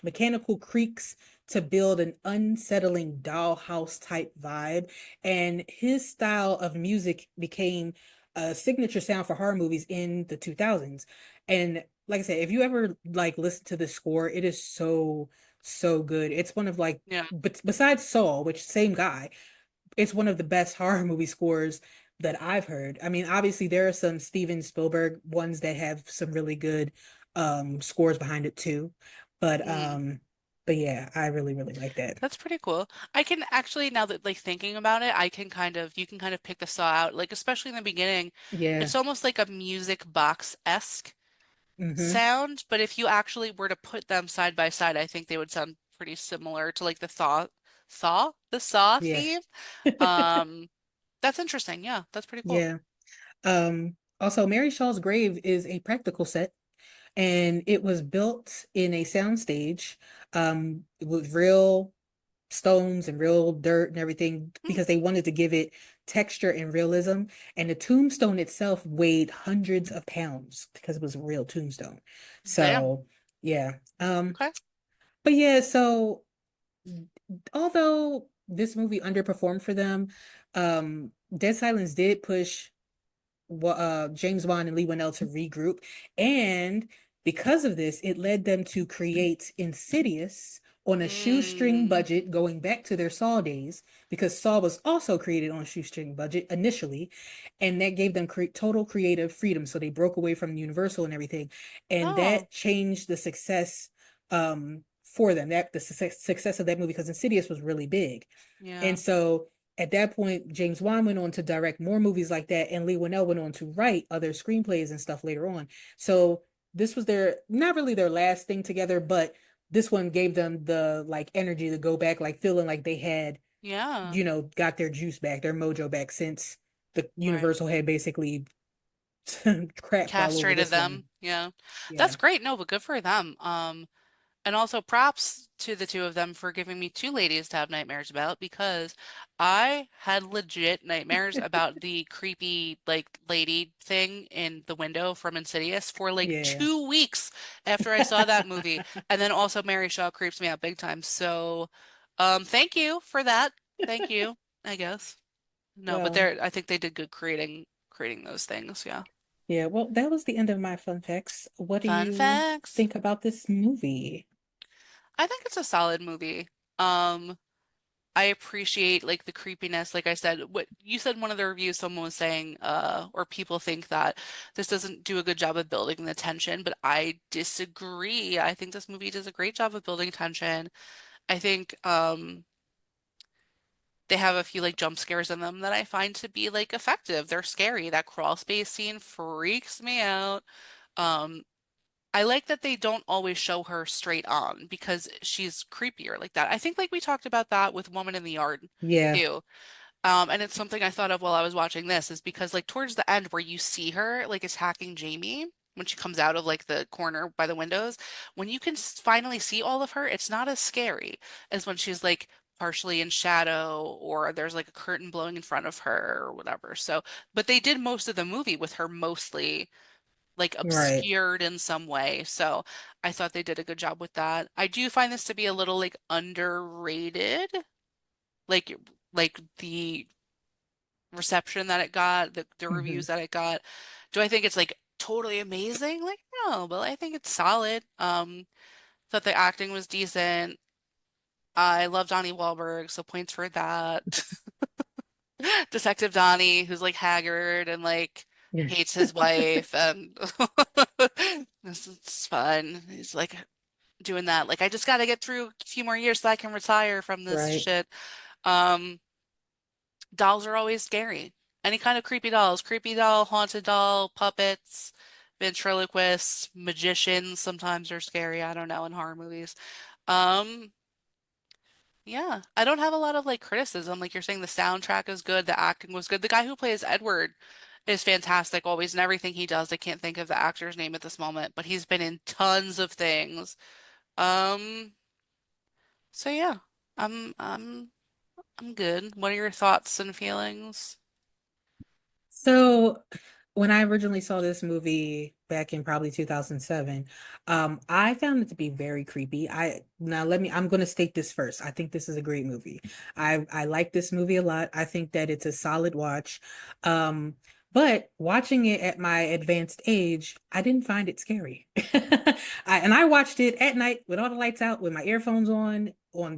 mechanical creaks to build an unsettling dollhouse type vibe. And his style of music became a signature sound for horror movies in the 2000s. And like I said, if you ever like listen to the score, it is so good. It's one of like, yeah. but besides Saw, which same guy, it's one of the best horror movie scores that I've heard. I mean, obviously there are some Steven Spielberg ones that have some really good scores behind it too. But Mm. yeah, I really like that. That's pretty cool. I can actually, now that like thinking about it, I can kind of, you can kind of pick the saw out, like especially in the beginning, Yeah. it's almost like a music box-esque Mm-hmm. sound, but if you actually were to put them side by side, I think they would sound pretty similar to like the Saw Yeah. theme. Um, that's interesting. Yeah, that's pretty cool. Yeah. Also Mary Shaw's grave is a practical set, and it was built in a soundstage with real stones and real dirt and everything Mm, because they wanted to give it texture and realism. And the tombstone itself weighed hundreds of pounds because it was a real tombstone. damn. So yeah. Okay. But yeah, so although this movie underperformed for them, Dead Silence did push James Wan and Lee Winnell to regroup. And because of this, it led them to create Insidious on a shoestring Mm, budget, going back to their Saw days, because Saw was also created on a shoestring budget initially. And that gave them total creative freedom. So they broke away from Universal and everything. And oh, that changed the success for them, that the success of that movie, because Insidious was really big. yeah. And so at that point, James Wan went on to direct more movies like that, and Lee Winnell went on to write other screenplays and stuff later on. So this was their not really their last thing together, but this one gave them the like energy to go back, like feeling like they had, Yeah. got their juice back, their mojo back since the Right. Universal had basically crapped all over Castrated this one. them. Yeah. Yeah. That's great. No, but good for them. And also props to the two of them for giving me two ladies to have nightmares about because I had legit nightmares about the creepy like lady thing in the window from Insidious for like Yeah. 2 weeks after I saw that movie. And then also Mary Shaw creeps me out big time. So thank you for that. Thank you, I guess. No, but Well, I think they did good creating those things, yeah. yeah, well, that was the end of my fun facts. What do Fun you facts. think about this movie? I think it's a solid movie. Um I appreciate like the creepiness. Like I said, what you said one of the reviews, someone was saying, or people think that this doesn't do a good job of building the tension, but I disagree. I think this movie does a great job of building tension. I think they have a few like jump scares in them that I find to be like effective. They're scary. That crawl space scene freaks me out. Um, I like that they don't always show her straight on because she's creepier like that. I think like we talked about that with Woman in the Yard Yeah. too. And it's something I thought of while I was watching this is because like towards the end where you see her like attacking Jamie when she comes out of like the corner by the windows, when you can finally see all of her, it's not as scary as when she's like partially in shadow or there's like a curtain blowing in front of her or whatever. So, but they did most of the movie with her mostly like Right. obscured in some way. So, I thought they did a good job with that. I do find this to be a little like underrated. Like the reception that it got, the Hmm. reviews that it got. Do I think it's like totally amazing? Like, no, but I think it's solid. Thought the acting was decent. I love Donnie Wahlberg, so points for that. Detective Donnie, who's like haggard and like hates his wife, and this is fun. He's like doing that. Like, I just got to get through a few more years so I can retire from this Right. shit. Um, Dolls are always scary. Any kind of creepy dolls, creepy doll, haunted doll, puppets, ventriloquists, magicians sometimes are scary. I don't know in horror movies. Um, yeah, I don't have a lot of like criticism. Like you're saying, the soundtrack is good, the acting was good. The guy who plays Edward is fantastic always in everything he does. I can't think of the actor's name at this moment, but he's been in tons of things. Um, so yeah, I'm I'm I'm good. What are your thoughts and feelings? So when I originally saw this movie back in probably 2007, I found it to be very creepy. I'm gonna state this first. I think this is a great movie. I like this movie a lot. I think that it's a solid watch. Um, but watching it at my advanced age, I didn't find it scary. And I watched it at night with all the lights out, with my earphones on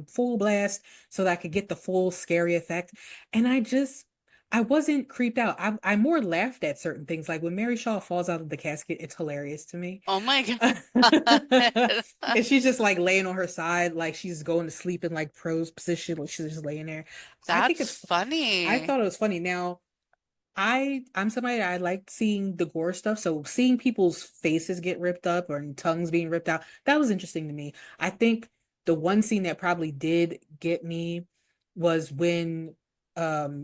full blast, so that I could get the full scary effect. And I wasn't creeped out. I more laughed at certain things. Like when Mary Shaw falls out of the casket, it's hilarious to me. Oh my God. And she's just like laying on her side, like she's going to sleep in like prose position, like she's just laying there. I think That's I funny. thought it was funny. Now, I'm somebody that I like seeing the gore stuff. So seeing people's faces get ripped up or tongues being ripped out, that was interesting to me. I think the one scene that probably did get me was when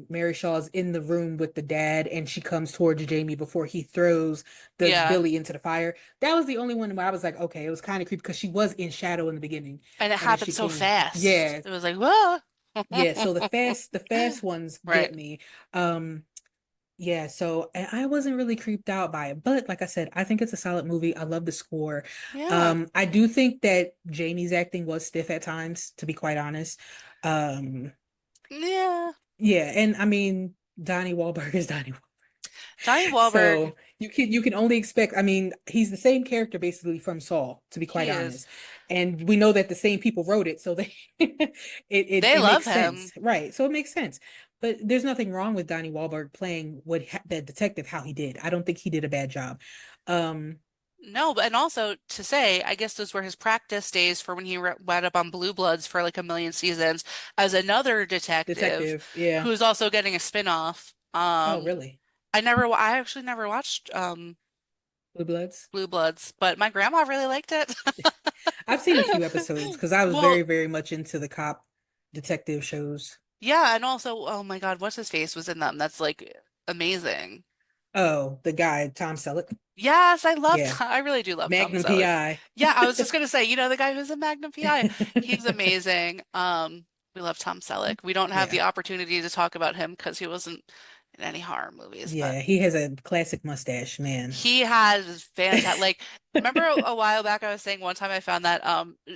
Mary Shaw's in the room with the dad and she comes towards Jamie before he throws the Yeah. Billy into the fire. That was the only one where I was like, okay, it was kind of creepy because she was in shadow in the beginning. And it And then happened she so came, fast. yeah, It was like, whoa. yeah. So the fast ones get Right. me. Um, yeah, so and I wasn't really creeped out by it, but like I said, I think it's a solid movie. I love the score. Yeah. I do think that Jamie's acting was stiff at times, to be quite honest. Um, Yeah. yeah, and I mean Donnie Wahlberg is Donnie. Donnie Wahlberg, So you can only expect, I mean, he's the same character basically from Saw, to be quite he is. honest. And we know that the same people wrote it, so they They it love makes him. sense. Right. So it makes sense. But there's nothing wrong with Donnie Wahlberg playing the detective how he did. I don't think he did a bad job. Um, No, but and also to say, I guess those were his practice days for when he wound up on Blue Bloods for like a million seasons as another detective detective, yeah. who's also getting a spin-off. Oh, really? I actually never watched Blue Bloods? Blue Bloods, but my grandma really liked it. I've seen a few episodes because I was Well, very, very much into the cop detective shows. yeah, and also, oh my God, what's his face was in them. That's like amazing. Oh, the guy, Tom Selleck. Yes, Yeah. I really do love Tom Magnum Selleck. PI. Yeah, I was just gonna say, the guy who's in Magnum PI, he's amazing. We love Tom Selleck. We don't have Yeah. the opportunity to talk about him because he wasn't in any horror movies, but Yeah, he has a classic mustache, man. he has fantastic. Like, remember a while back I was saying one time I found that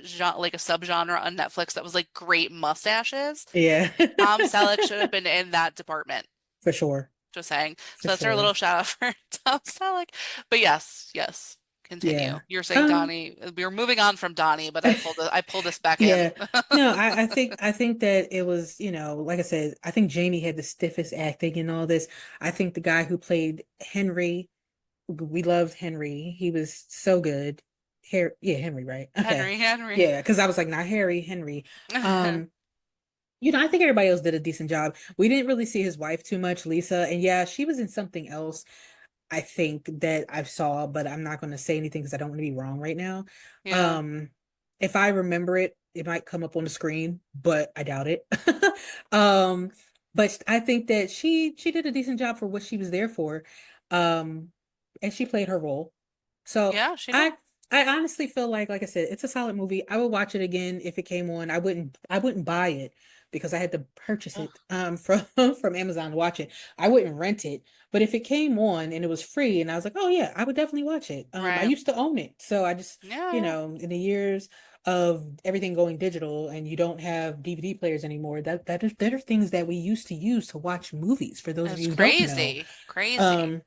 genre, like a subgenre on Netflix that was like great mustaches. Yeah, Tom Selleck should have been in that department. for sure. Just saying. For So that's our little sure. shout out for Tom Selleck. But yes, yes. Continue. Yeah. You're saying Um, Donnie. We were moving on from Donnie, but I pulled us back in. yeah. No, I think that it was, like I said, I think Jamie had the stiffest acting in all this. I think the guy who played Henry, we loved Henry. He was so good. Yeah, Henry, right? Okay. Henry. Yeah, because I was like, not Harry, Henry. Um, I think everybody else did a decent job. We didn't really see his wife too much, Lisa, and yeah, she was in something else. I think that I saw, but I'm not going to say anything because I don't want to be wrong right now. Yeah. Um, if I remember it, it might come up on the screen, but I doubt it. Um, but I think that she did a decent job for what she was there for. Um, and she played her role. So Yeah, she did. I I honestly feel like I said, it's a solid movie. I would watch it again if it came on. I wouldn't buy it because I had to purchase Ugh, it from from Amazon to watch it. I wouldn't rent it. But if it came on and it was free and I was like, oh yeah, I would definitely watch it. I right. used to own it. So I just, Yeah, yeah. in the years of everything going digital and you don't have DVD players anymore, that are things that we used to use to watch movies, for those of It's you who don't know. crazy. Crazy. Um,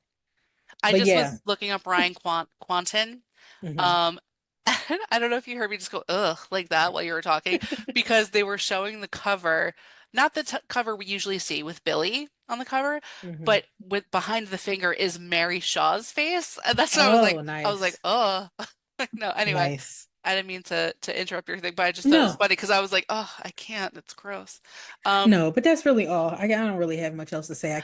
I but just yeah. was looking up Ryan Quanten. Hmm. Um, I don't know if you heard me just go ugh like that while you were talking because they were showing the cover, not the t cover we usually see with Billy on the cover, Hmm. but with behind the finger is Mary Shaw's face, and that's what Oh, I was like, nice. oh, no. Anyway, Nice. I didn't mean to interrupt your thing, but I just thought it was No, funny because I was like, oh, I can't. It's gross. Um, no, but that's really all. I don't really have much else to say. I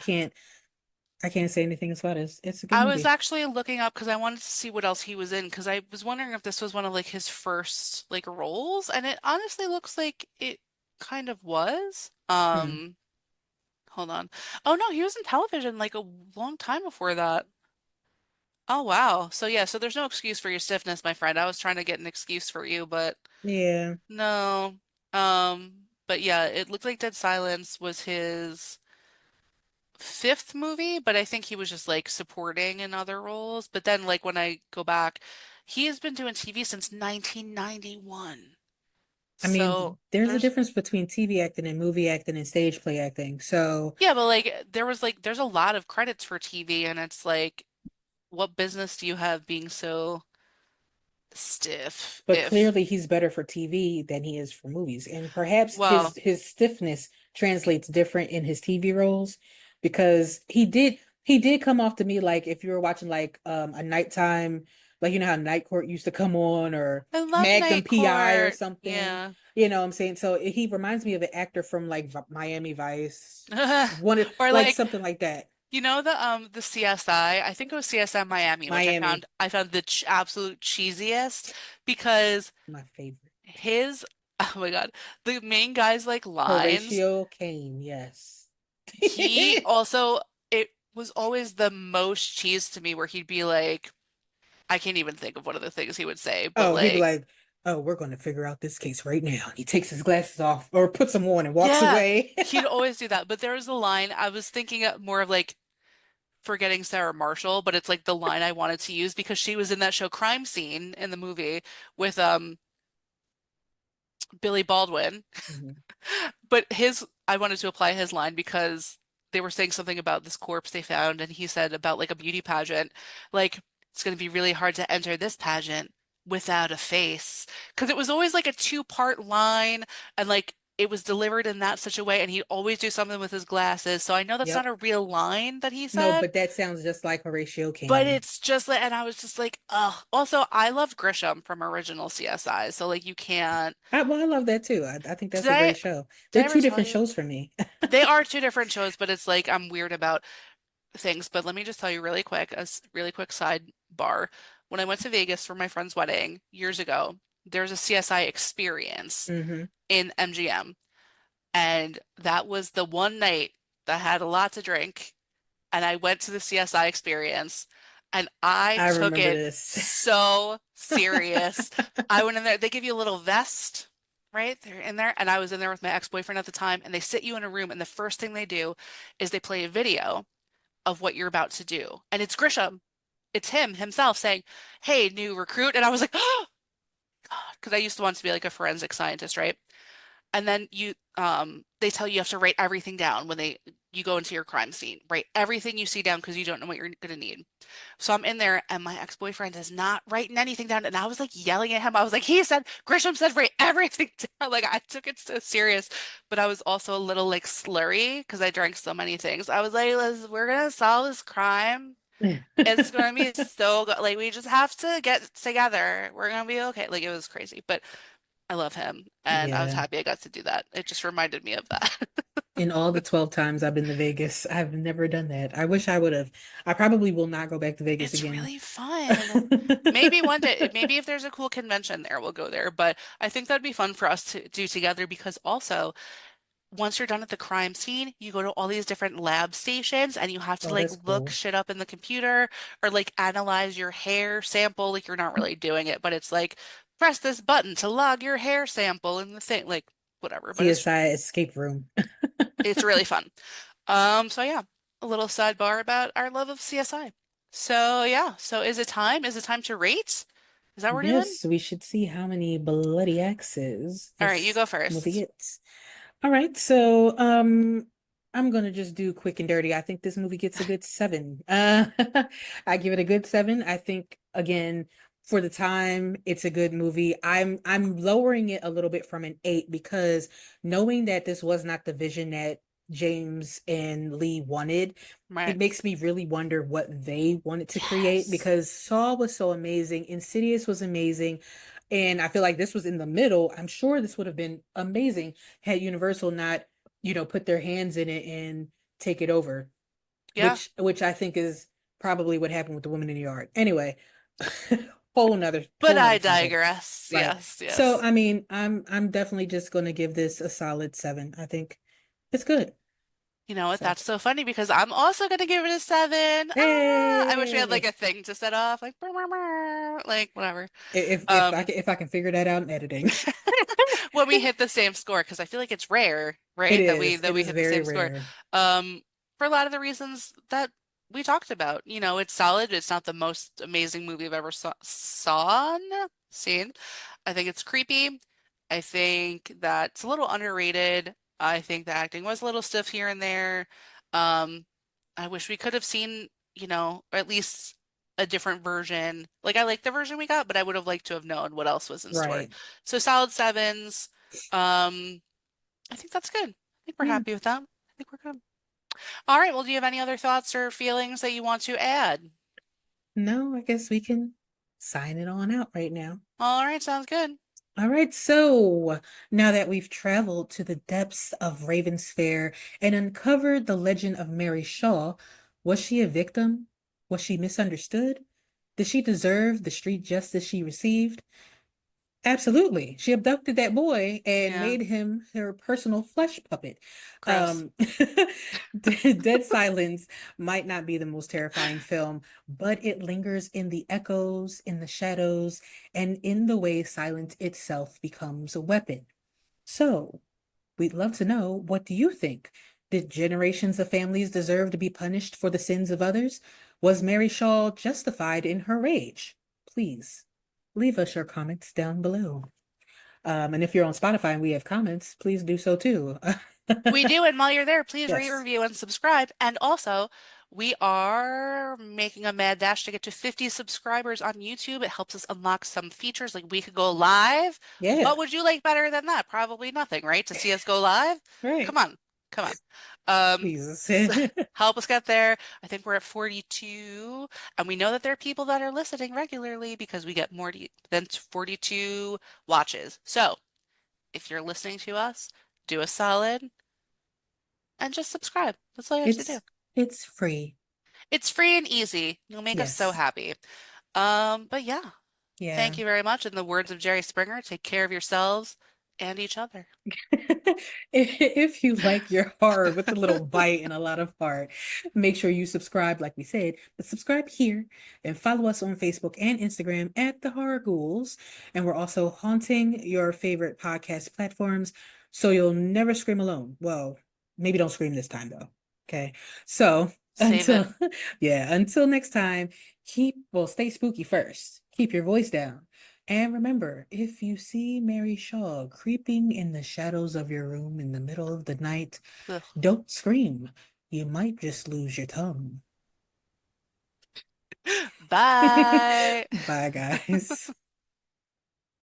can't say anything as far as it's a good I was movie. actually looking up because I wanted to see what else he was in because I was wondering if this was one of like his first like roles, and it honestly looks like it kind of was. Hmm. Hold on. Oh no, he was in television like a long time before that. Oh wow. So yeah, so there's no excuse for your stiffness, my friend. I was trying to get an excuse for you, but Yeah. no. But yeah, it looked like Dead Silence was his fifth movie, but I think he was just like supporting in other roles. But then like when I go back, he has been doing TV since 1991. I So mean, there's a there's difference between TV acting and movie acting and stage play acting. So, yeah, but like there's a lot of credits for TV and it's like what business do you have being so stiff but if clearly he's better for TV than he is for movies. And perhaps his well, his stiffness translates different in his TV roles because he did come off to me like if you were watching like a nighttime, like how Night Court used to come on, or I love Magnum Night PI or Court. something. Yeah. You know what I'm saying? So he reminds me of an actor from like Miami Vice, Or like like something like that. the CSI, I think it was CSI Miami, which Miami, I found the ch absolute cheesiest because my favorite. his oh my God, the main guy's like line Horatio Kane, yes. He also, it was always the most cheese to me where he'd be like, I can't even think of one of the things he would say, but Oh, he'd be like, like, "Oh, we're going to figure out this case right now." He takes his glasses off or puts them on and walks yeah, away. he'd always do that. But there was a line I was thinking more of like forgetting Sarah Marshall, but it's like the line I wanted to use because she was in that show Crime Scene in the movie with Billy Baldwin. Mhm. But his, I wanted to apply his line because they were saying something about this corpse they found, and he said about like a beauty pageant, like it's going to be really hard to enter this pageant without a face. Because it was always like a two-part line, and like it was delivered in that such a way, and he'd always do something with his glasses. So I know that's not Yep. a real line that he No, said, but that sounds just like Horatio but King. it's just like, and I was just like, ugh. Also, I loved Grisham from original CSI, so like you can't. Well, I love that too. I think Did that's a I great show. did They're I ever two tell different you? shows for me. They are two different shows, but it's like I'm weird about things. But let me just tell you really quick, really quick sidebar. When I went to Vegas for my friend's wedding years ago, there's a CSI experience Hmm. in MGM, and that was the one night that had a lot to drink, and I went to the CSI experience, and I I took remember it this. so serious. I went in there, they give you a little vest, right? They're in there, and I was in there with my ex-boyfriend at the time, and they sit you in a room, and the first thing they do is they play a video of what you're about to do. And it's Grisham. It's him himself saying, "Hey, new recruit." And I was like, "Oh, God," because I used to want to be like a forensic scientist, right? And then they tell you you have to write everything down when you go into your crime scene. Write everything you see down because you don't know what you're going to need. So I'm in there and my ex-boyfriend is not writing anything down. And I was like yelling at him. I was like, Grisham said write everything down. Like I took it so serious, but I was also a little like slurry because I drank so many things. I was like, we're gonna solve this crime. It's gonna be so good. Like we just have to get together. We're gonna be okay. Like it was crazy, but I love him and I was Yeah. happy I got to do that. It just reminded me of that. In all the 12 times I've been to Vegas, I've never done that. I wish I would have. I probably will not go back to Vegas It's again. really fun. Maybe one day, maybe if there's a cool convention there, we'll go there. But I think that'd be fun for us to do together because also, once you're done at the crime scene, you go to all these different lab stations and you have to Oh, like that's look cool. shit up in the computer or like analyze your hair sample. Like you're not really doing it, but it's like press this button to log your hair sample in the thing, like whatever. But CSI Escape Room. it's really fun. So yeah, a little sidebar about our love of CSI. So yeah, so is it time? Is it time to rate? Is that what we're doing? Yes, we should see how many bloody axes All right, you this go movie first. gets. All right, so I'm gonna just do quick and dirty. I think this movie gets a good seven. I give it a good seven. I think again, for the time, it's a good movie. I'm lowering it a little bit from an eight because knowing that this was not the vision that James and Lee wanted, it Right. makes me really wonder what they wanted to create Yes. because Saw was so amazing, Insidious was amazing, and I feel like this was in the middle. I'm sure this would have been amazing had Universal not, put their hands in it and take it over, Yeah. which I think is probably what happened with the woman in the yard. Anyway, whole nother But whole I nother topic. digress. Right. Yes, So yes. I mean, I'm definitely just gonna give this a solid seven. I think it's good. You know what? So That's so funny because I'm also gonna give it a seven. Ah, I wish we had like hey. a thing to set off, like brr, brr, brr, like whatever. If Um, I can figure that out in editing. when we hit the same score, because I feel like it's rare, It right? That we is. that It we is hit the very same score. rare. Um, for a lot of the reasons that we talked about. You know, it's solid. It's not the most amazing movie I've ever seen. I think it's creepy. I think that it's a little underrated. I think the acting was a little stiff here and there. Um, I wish we could have seen, or at least a different version. Like I like the version we got, but I would have liked to have known what else was in store. Right. So solid sevens. Um, I think that's good. I think we're Yeah. happy with that. I think we're good. All right. Well, do you have any other thoughts or feelings that you want to add? No, I guess we can sign it on out right now. All right. Sounds good. All right, so now that we've traveled to the depths of Ravensfair and uncovered the legend of Mary Shaw, was she a victim? Was she misunderstood? Did she deserve the street justice she received? Absolutely. She abducted that boy and Yeah, made him her personal flesh puppet. gross. Um, Dead Silence might not be the most terrifying film, but it lingers in the echoes, in the shadows, and in the way silence itself becomes a weapon. So, we'd love to know, what do you think? Did generations of families deserve to be punished for the sins of others? Was Mary Shaw justified in her rage? Please leave us your comments down below. And if you're on Spotify and we have comments, please do so too. We do, and while you're there, please rate, Yes. review, and subscribe. And also, we are making a mad dash to get to 50 subscribers on YouTube. It helps us unlock some features, like we could go live. Yeah. What would you like better than that? Probably nothing, right? To see us go live? Come Right. on, come on. Um, Jesus. help us get there. I think we're at 42, and we know that there are people that are listening regularly because we get more than 42 watches. So, if you're listening to us, do a solid and just subscribe. That's all you have to do. It's it's free. It's free and easy. You'll make us so Yes. happy. But yeah, Yeah. thank you very much. In the words of Jerry Springer, take care of yourselves and each other. If you like your horror with a little bite and a lot of heart, make sure you subscribe, like we said, but subscribe here and follow us on Facebook and Instagram at the Horror Ghouls. And we're also haunting your favorite podcast platforms so you'll never scream alone. Well, maybe don't scream this time though. Okay. So Save it. until, yeah, until next time, well, stay spooky first. Keep your voice down. And remember, if you see Mary Shaw creeping in the shadows of your room in the middle of the night, Ugh. don't scream. You might just lose your tongue. Bye. Bye, guys.